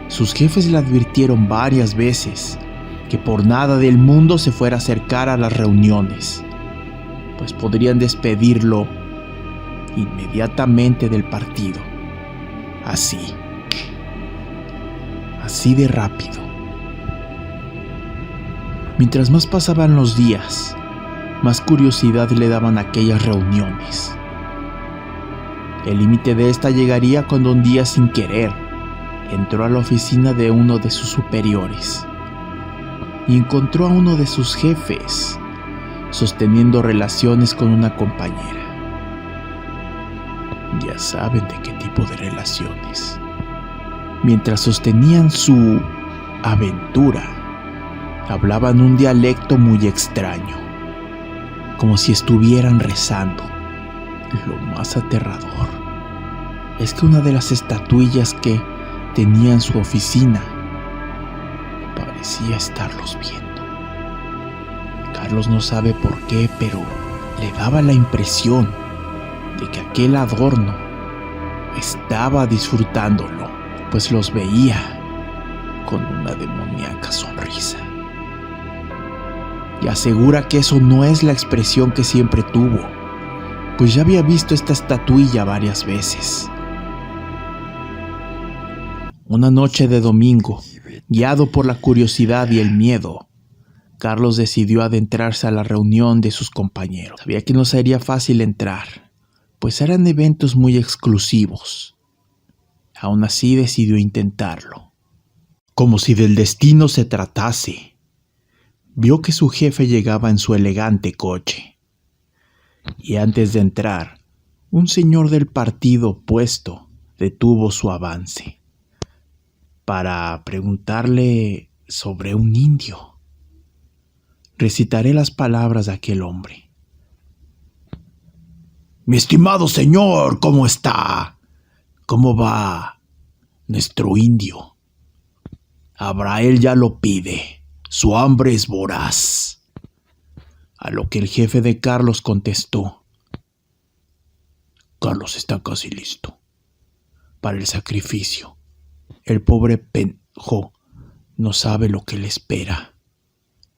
sus jefes le advirtieron varias veces que por nada del mundo se fuera a acercar a las reuniones, pues podrían despedirlo inmediatamente del partido. Así de rápido. Mientras más pasaban los días, más curiosidad le daban aquellas reuniones. El límite de esta llegaría cuando un día, sin querer, entró a la oficina de uno de sus superiores y encontró a uno de sus jefes sosteniendo relaciones con una compañera. Ya saben de qué tipo de relaciones. Mientras sostenían su aventura, hablaban un dialecto muy extraño, como si estuvieran rezando. Lo más aterrador es que una de las estatuillas que tenía en su oficina parecía estarlos viendo. Carlos no sabe por qué, pero le daba la impresión de que aquel adorno estaba disfrutándolo, pues los veía con una demoníaca sonrisa. Y asegura que eso no es la expresión que siempre tuvo, pues ya había visto esta estatuilla varias veces. Una noche de domingo, guiado por la curiosidad y el miedo, Carlos decidió adentrarse a la reunión de sus compañeros. Sabía que no sería fácil entrar, pues eran eventos muy exclusivos. Aún así decidió intentarlo. Como si del destino se tratase, vio que su jefe llegaba en su elegante coche. Y antes de entrar, un señor del partido opuesto detuvo su avance para preguntarle sobre un indio. Recitaré las palabras de aquel hombre. Mi estimado señor, ¿cómo está? ¿Cómo va nuestro indio? Abrael ya lo pide. Su hambre es voraz. A lo que el jefe de Carlos contestó: Carlos está casi listo para el sacrificio. El pobre pendejo no sabe lo que le espera.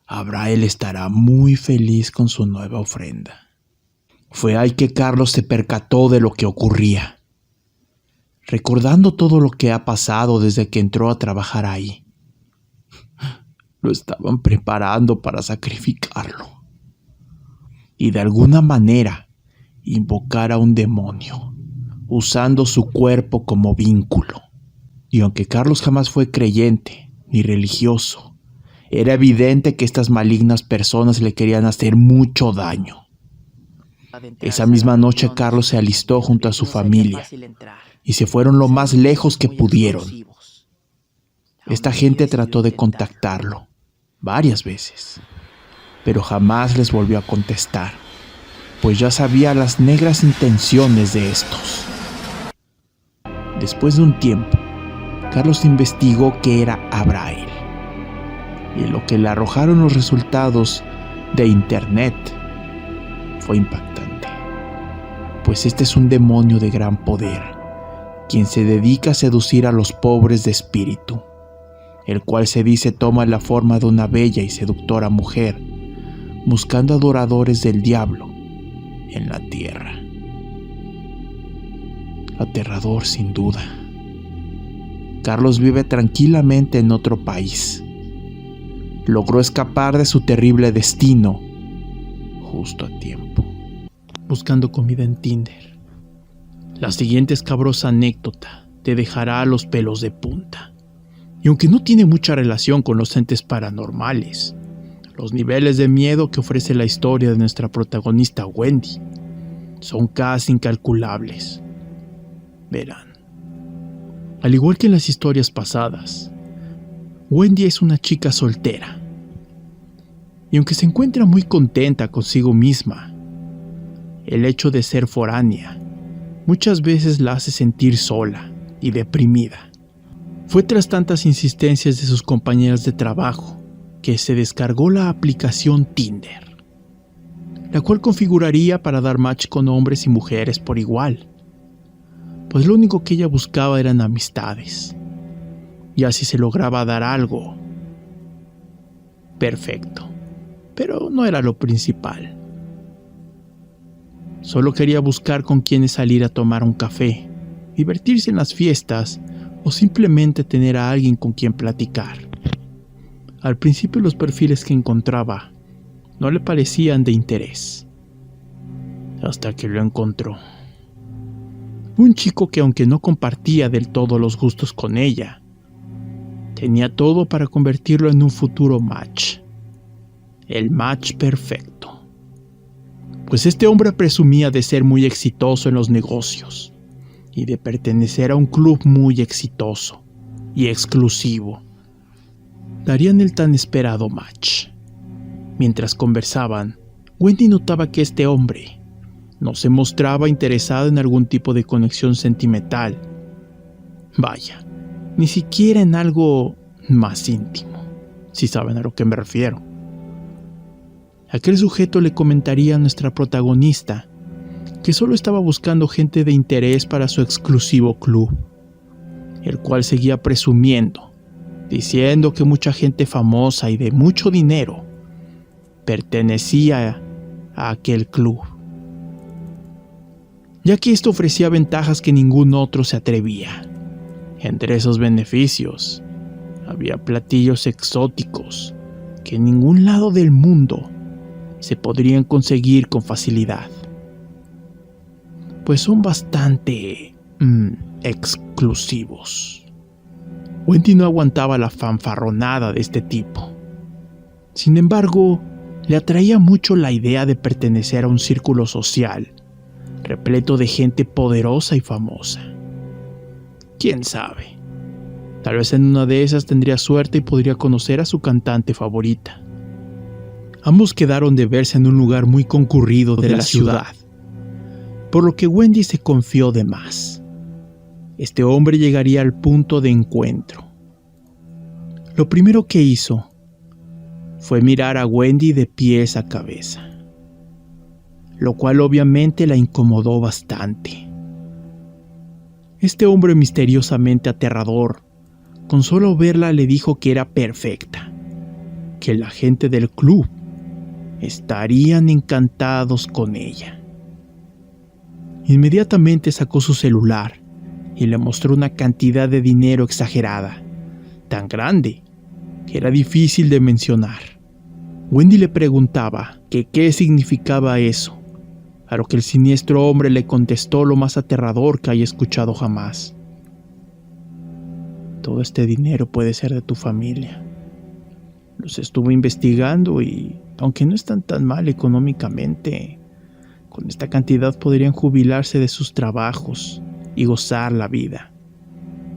Abrael estará muy feliz con su nueva ofrenda. Fue ahí que Carlos se percató de lo que ocurría, recordando todo lo que ha pasado desde que entró a trabajar ahí. Lo estaban preparando para sacrificarlo y de alguna manera invocar a un demonio, usando su cuerpo como vínculo. Y aunque Carlos jamás fue creyente ni religioso, era evidente que estas malignas personas le querían hacer mucho daño. Esa misma noche Carlos se alistó junto a su familia y se fueron lo más lejos que pudieron. Esta gente trató de contactarlo varias veces, pero jamás les volvió a contestar, pues ya sabía las negras intenciones de estos. Después de un tiempo, Carlos investigó qué era Abrael, y lo que le arrojaron los resultados de internet fue impactante, pues este es un demonio de gran poder, quien se dedica a seducir a los pobres de espíritu, el cual se dice toma la forma de una bella y seductora mujer, buscando adoradores del diablo en la tierra. Aterrador sin duda. Carlos vive tranquilamente en otro país. Logró escapar de su terrible destino justo a tiempo, buscando comida en Tinder. La siguiente escabrosa anécdota te dejará los pelos de punta. Y aunque no tiene mucha relación con los entes paranormales, los niveles de miedo que ofrece la historia de nuestra protagonista Wendy son casi incalculables. Verán, al igual que en las historias pasadas, Wendy es una chica soltera. Y aunque se encuentra muy contenta consigo misma, el hecho de ser foránea muchas veces la hace sentir sola y deprimida. Fue tras tantas insistencias de sus compañeras de trabajo que se descargó la aplicación Tinder, la cual configuraría para dar match con hombres y mujeres por igual, pues lo único que ella buscaba eran amistades, y así se lograba dar algo perfecto, pero no era lo principal. Solo quería buscar con quienes salir a tomar un café, divertirse en las fiestas o simplemente tener a alguien con quien platicar. Al principio los perfiles que encontraba no le parecían de interés, hasta que lo encontró. Un chico que, aunque no compartía del todo los gustos con ella, tenía todo para convertirlo en un futuro match. El match perfecto. Pues este hombre presumía de ser muy exitoso en los negocios y de pertenecer a un club muy exitoso y exclusivo. Darían el tan esperado match. Mientras conversaban, Wendy notaba que este hombre no se mostraba interesado en algún tipo de conexión sentimental. Vaya, ni siquiera en algo más íntimo, si saben a lo que me refiero. Aquel sujeto le comentaría a nuestra protagonista que solo estaba buscando gente de interés para su exclusivo club, el cual seguía presumiendo, diciendo que mucha gente famosa y de mucho dinero pertenecía a aquel club, ya que esto ofrecía ventajas que ningún otro se atrevía. Entre esos beneficios había platillos exóticos que en ningún lado del mundo se podrían conseguir con facilidad, pues son bastante exclusivos. Wendy no aguantaba la fanfarronada de este tipo. Sin embargo, le atraía mucho la idea de pertenecer a un círculo social repleto de gente poderosa y famosa. ¿Quién sabe? Tal vez en una de esas tendría suerte y podría conocer a su cantante favorita. Ambos quedaron de verse en un lugar muy concurrido de la ciudad, por lo que Wendy se confió de más. Este hombre llegaría al punto de encuentro. Lo primero que hizo fue mirar a Wendy de pies a cabeza, lo cual obviamente la incomodó bastante. Este hombre misteriosamente aterrador, con solo verla le dijo que era perfecta, que la gente del club estarían encantados con ella. Inmediatamente sacó su celular y le mostró una cantidad de dinero exagerada, tan grande que era difícil de mencionar. Wendy le preguntaba que qué significaba eso, a lo que el siniestro hombre le contestó lo más aterrador que haya escuchado jamás. Todo este dinero puede ser de tu familia. Los estuve investigando y, aunque no están tan mal económicamente, con esta cantidad podrían jubilarse de sus trabajos y gozar la vida.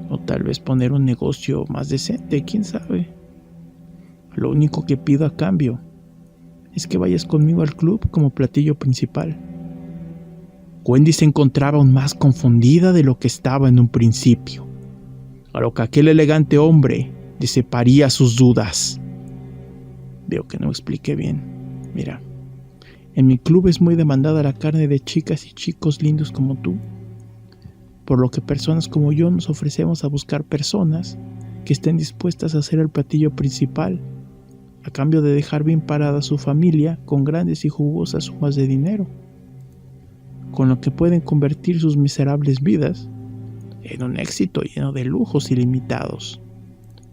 O tal vez poner un negocio más decente, quién sabe. Lo único que pido a cambio es que vayas conmigo al club como platillo principal. Wendy se encontraba aún más confundida de lo que estaba en un principio, a lo que aquel elegante hombre disiparía sus dudas. Veo que no expliqué bien. Mira, en mi club es muy demandada la carne de chicas y chicos lindos como tú, por lo que personas como yo nos ofrecemos a buscar personas que estén dispuestas a hacer el platillo principal, a cambio de dejar bien parada a su familia con grandes y jugosas sumas de dinero, con lo que pueden convertir sus miserables vidas en un éxito lleno de lujos ilimitados.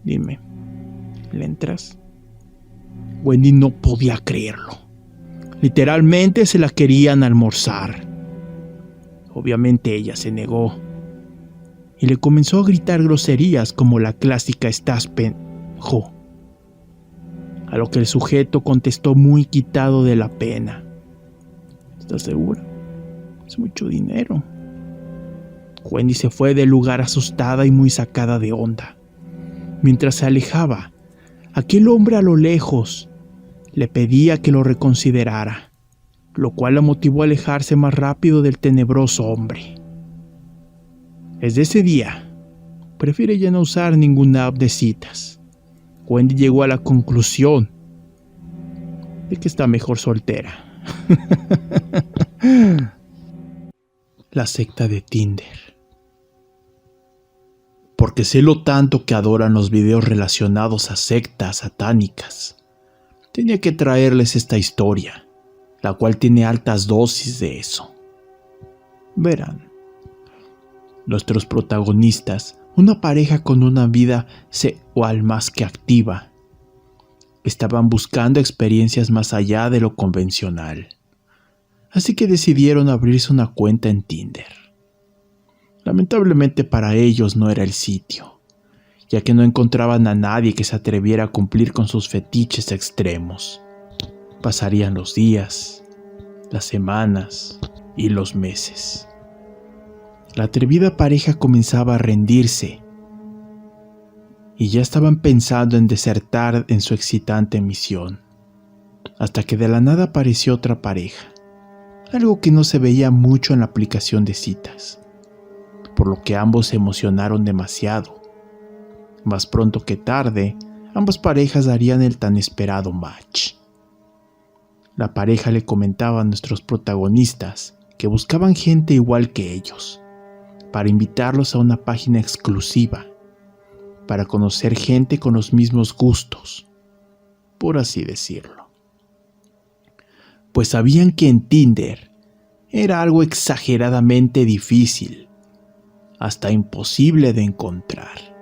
Dime, ¿le entras? Wendy no podía creerlo. Literalmente se la querían almorzar. Obviamente ella se negó. y le comenzó a gritar groserías como la clásica "estás pendejo", a lo que el sujeto contestó muy quitado de la pena: ¿estás segura? Es mucho dinero. Wendy se fue del lugar asustada y muy sacada de onda. Mientras se alejaba, aquel hombre a lo lejos le pedía que lo reconsiderara, lo cual la motivó a alejarse más rápido del tenebroso hombre. Desde ese día, prefiere ya no usar ninguna app de citas. Wendy llegó a la conclusión de que está mejor soltera. La secta de Tinder. Porque sé lo tanto que adoran los videos relacionados a sectas satánicas, tenía que traerles esta historia, la cual tiene altas dosis de eso. Verán, nuestros protagonistas, una pareja con una vida sexual más que activa, estaban buscando experiencias más allá de lo convencional, así que decidieron abrirse una cuenta en Tinder. Lamentablemente para ellos no era el sitio, ya que no encontraban a nadie que se atreviera a cumplir con sus fetiches extremos. Pasarían los días, las semanas y los meses. La atrevida pareja comenzaba a rendirse y ya estaban pensando en desertar en su excitante misión, hasta que de la nada apareció otra pareja, algo que no se veía mucho en la aplicación de citas, por lo que ambos se emocionaron demasiado. Más pronto que tarde, ambas parejas darían el tan esperado match. La pareja le comentaba a nuestros protagonistas que buscaban gente igual que ellos, para invitarlos a una página exclusiva, para conocer gente con los mismos gustos, por así decirlo. Pues sabían que en Tinder era algo exageradamente difícil, hasta imposible de encontrar.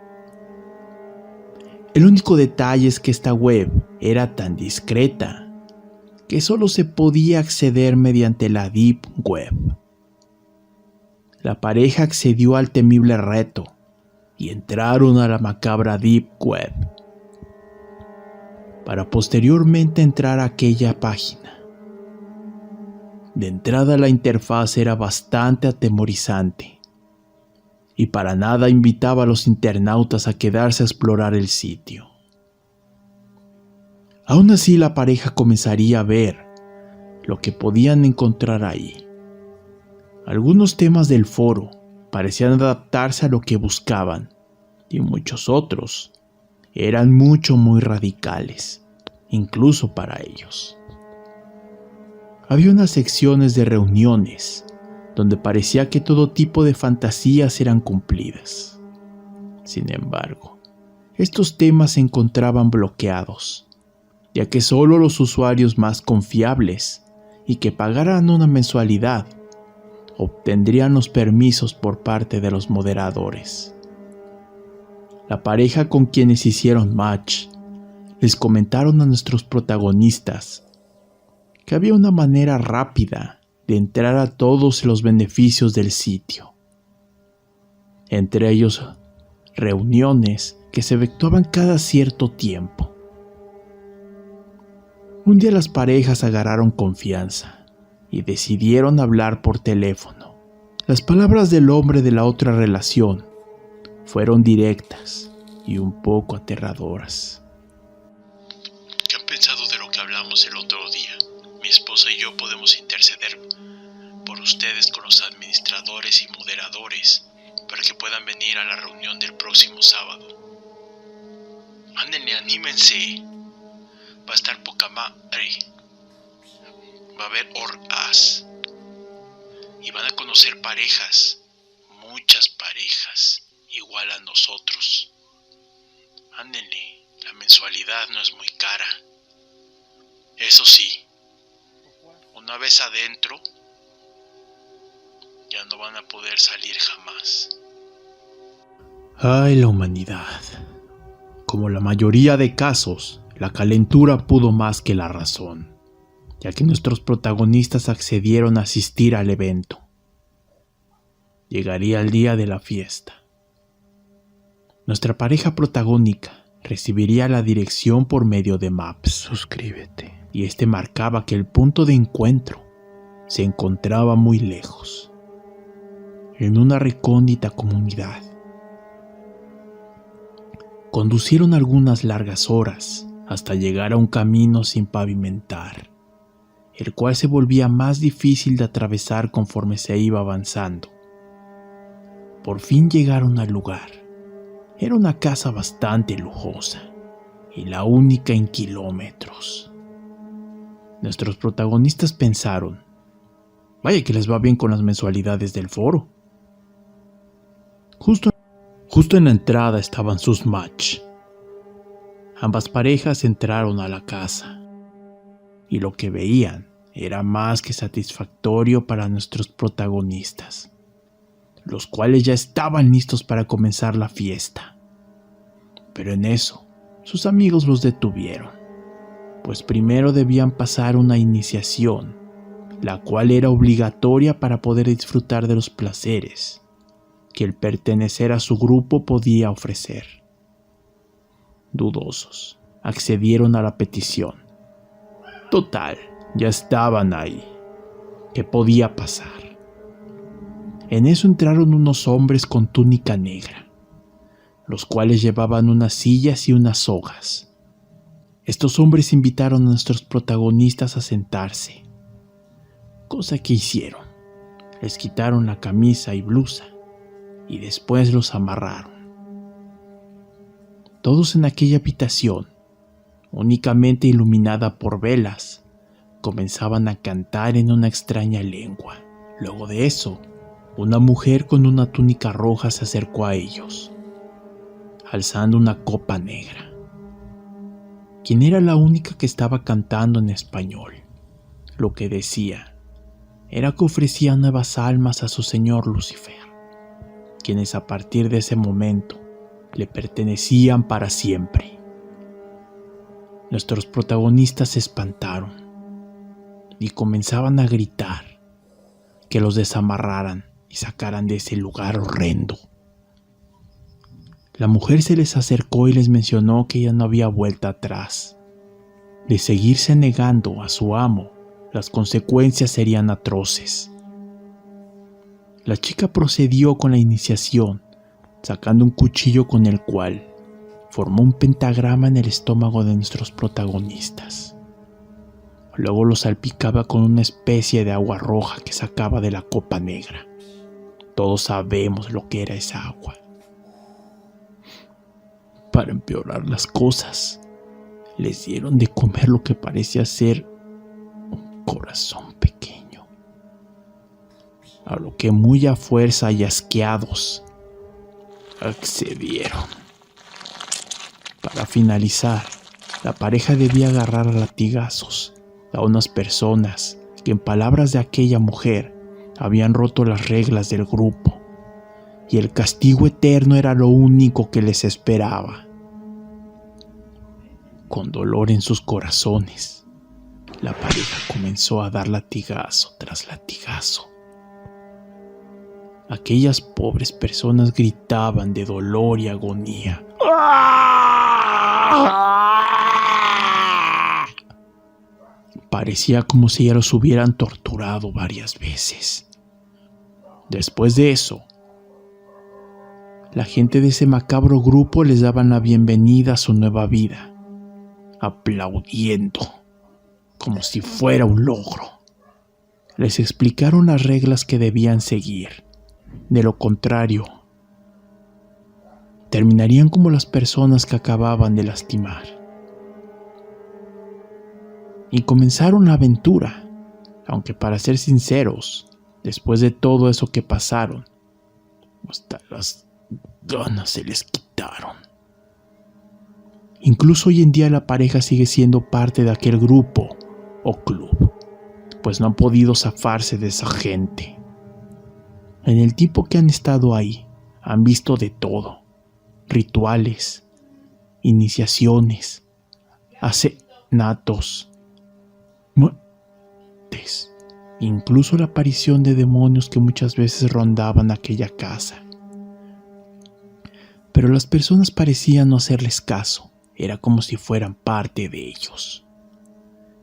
El único detalle es que esta web era tan discreta que solo se podía acceder mediante la Deep Web. La pareja accedió al temible reto y entraron a la macabra Deep Web, para posteriormente entrar a aquella página. De entrada la interfaz era bastante atemorizante, y para nada invitaba a los internautas a quedarse a explorar el sitio. Aún así, la pareja comenzaría a ver lo que podían encontrar ahí. Algunos temas del foro parecían adaptarse a lo que buscaban, y muchos otros eran muy radicales, incluso para ellos. Había unas secciones de reuniones donde parecía que todo tipo de fantasías eran cumplidas. Sin embargo, estos temas se encontraban bloqueados, ya que solo los usuarios más confiables y que pagaran una mensualidad obtendrían los permisos por parte de los moderadores. La pareja con quienes hicieron match les comentaron a nuestros protagonistas que había una manera rápida de entrar a todos los beneficios del sitio, entre ellos reuniones que se efectuaban cada cierto tiempo. Un día las parejas agarraron confianza y decidieron hablar por teléfono. Las palabras del hombre de la otra relación fueron directas y un poco aterradoras. ¿Qué han pensado de lo que hablamos el otro día? Mi esposa y yo podemos interceder por ustedes con los administradores y moderadores para que puedan venir a la reunión del próximo sábado. Ándenle, anímense. Va a estar poca madre. Va a haber orgas. Y van a conocer parejas, muchas parejas, igual a nosotros. Ándenle, la mensualidad no es muy cara. Eso sí, una vez adentro, ya no van a poder salir jamás. Ay, la humanidad. Como la mayoría de casos, la calentura pudo más que la razón, ya que nuestros protagonistas accedieron a asistir al evento. Llegaría el día de la fiesta, Nuestra pareja protagónica recibiría la dirección por medio de Maps. Suscríbete. Y este marcaba que el punto de encuentro se encontraba muy lejos, en una recóndita comunidad. Conducieron algunas largas horas hasta llegar a un camino sin pavimentar, el cual se volvía más difícil de atravesar conforme se iba avanzando. Por fin llegaron al lugar. Era una casa bastante lujosa y la única en kilómetros. Nuestros protagonistas pensaron: vaya que les va bien con las mensualidades del foro. Justo en la entrada estaban sus match. Ambas parejas entraron a la casa y lo que veían era más que satisfactorio para nuestros protagonistas, los cuales ya estaban listos para comenzar la fiesta. Pero en eso, sus amigos los detuvieron, pues primero debían pasar una iniciación, la cual era obligatoria para poder disfrutar de los placeres que el pertenecer a su grupo podía ofrecer. Dudosos, accedieron a la petición. Total, ya estaban ahí. ¿Qué podía pasar? En eso entraron unos hombres con túnica negra, los cuales llevaban unas sillas y unas sogas. Estos hombres invitaron a nuestros protagonistas a sentarse, cosa que hicieron. Les quitaron la camisa y blusa y después los amarraron. Todos en aquella habitación, únicamente iluminada por velas, comenzaban a cantar en una extraña lengua. Luego de eso, una mujer con una túnica roja se acercó a ellos, alzando una copa negra, quien era la única que estaba cantando en español. Lo que decía era que ofrecía nuevas almas a su señor Lucifer, quienes a partir de ese momento le pertenecían para siempre. Nuestros protagonistas se espantaron y comenzaban a gritar que los desamarraran y sacaran de ese lugar horrendo. La mujer se les acercó y les mencionó que ya no había vuelta atrás. De seguirse negando a su amo, las consecuencias serían atroces. La chica procedió con la iniciación, sacando un cuchillo con el cual formó un pentagrama en el estómago de nuestros protagonistas. Luego lo salpicaba con una especie de agua roja que sacaba de la copa negra. Todos sabemos lo que era esa agua. Para empeorar las cosas, les dieron de comer lo que parecía ser un corazón pequeño. A lo que muy a fuerza y asqueados accedieron. Para finalizar, la pareja debía agarrar a latigazos a unas personas que, en palabras de aquella mujer, habían roto las reglas del grupo, y el castigo eterno era lo único que les esperaba. Con dolor en sus corazones, la pareja comenzó a dar latigazo tras latigazo. Aquellas pobres personas gritaban de dolor y agonía. Parecía como si ya los hubieran torturado varias veces. Después de eso, la gente de ese macabro grupo les daban la bienvenida a su nueva vida, aplaudiendo como si fuera un logro. Les explicaron las reglas que debían seguir. De lo contrario, terminarían como las personas que acababan de lastimar. Y comenzaron la aventura, aunque para ser sinceros, después de todo eso que pasaron, hasta las ganas se les quitaron. Incluso hoy en día la pareja sigue siendo parte de aquel grupo o club, pues no han podido zafarse de esa gente. En el tiempo que han estado ahí, han visto de todo: rituales, iniciaciones, asesinatos, muertes, incluso la aparición de demonios que muchas veces rondaban aquella casa. pero las personas parecían no hacerles caso. Era como si fueran parte de ellos.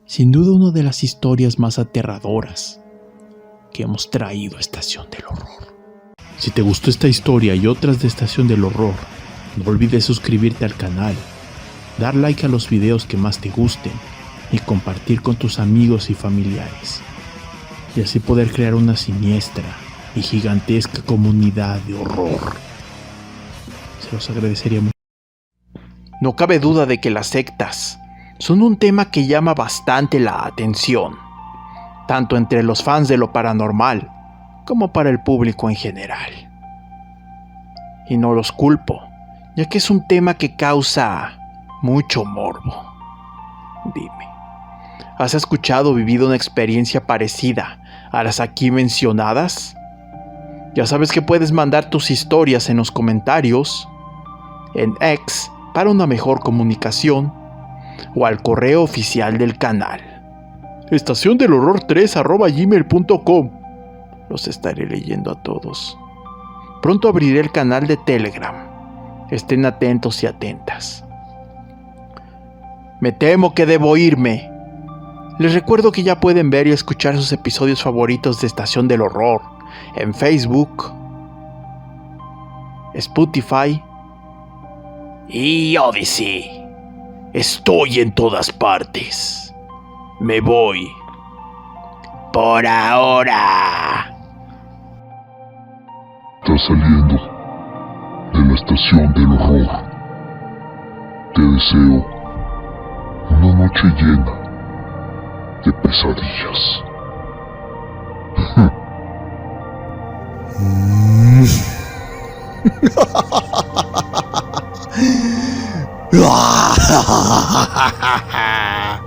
Sin duda una de las historias más aterradoras que hemos traído a Estación del Horror. Si te gustó esta historia y otras de Estación del Horror, no olvides suscribirte al canal, dar like a los videos que más te gusten y compartir con tus amigos y familiares. Y así poder crear una siniestra y gigantesca comunidad de horror. Se los agradecería mucho. No cabe duda de que las sectas son un tema que llama bastante la atención, tanto entre los fans de lo paranormal como para el público en general. Y no los culpo, ya que es un tema que causa mucho morbo. Dime, ¿has escuchado o vivido una experiencia parecida a las aquí mencionadas? Ya sabes que puedes mandar tus historias en los comentarios, en X para una mejor comunicación, o al correo oficial del canal, estaciondelhorror3@gmail.com. Los estaré leyendo a todos. Pronto abriré el canal de Telegram. Estén atentos y atentas. Me temo que debo irme. Les recuerdo que ya pueden ver y escuchar sus episodios favoritos de Estación del Horror en Facebook, Spotify y Odyssey. Estoy en todas partes. Me voy. Por ahora. Estás saliendo de la Estación del Horror. Te deseo una noche llena de pesadillas. Ah,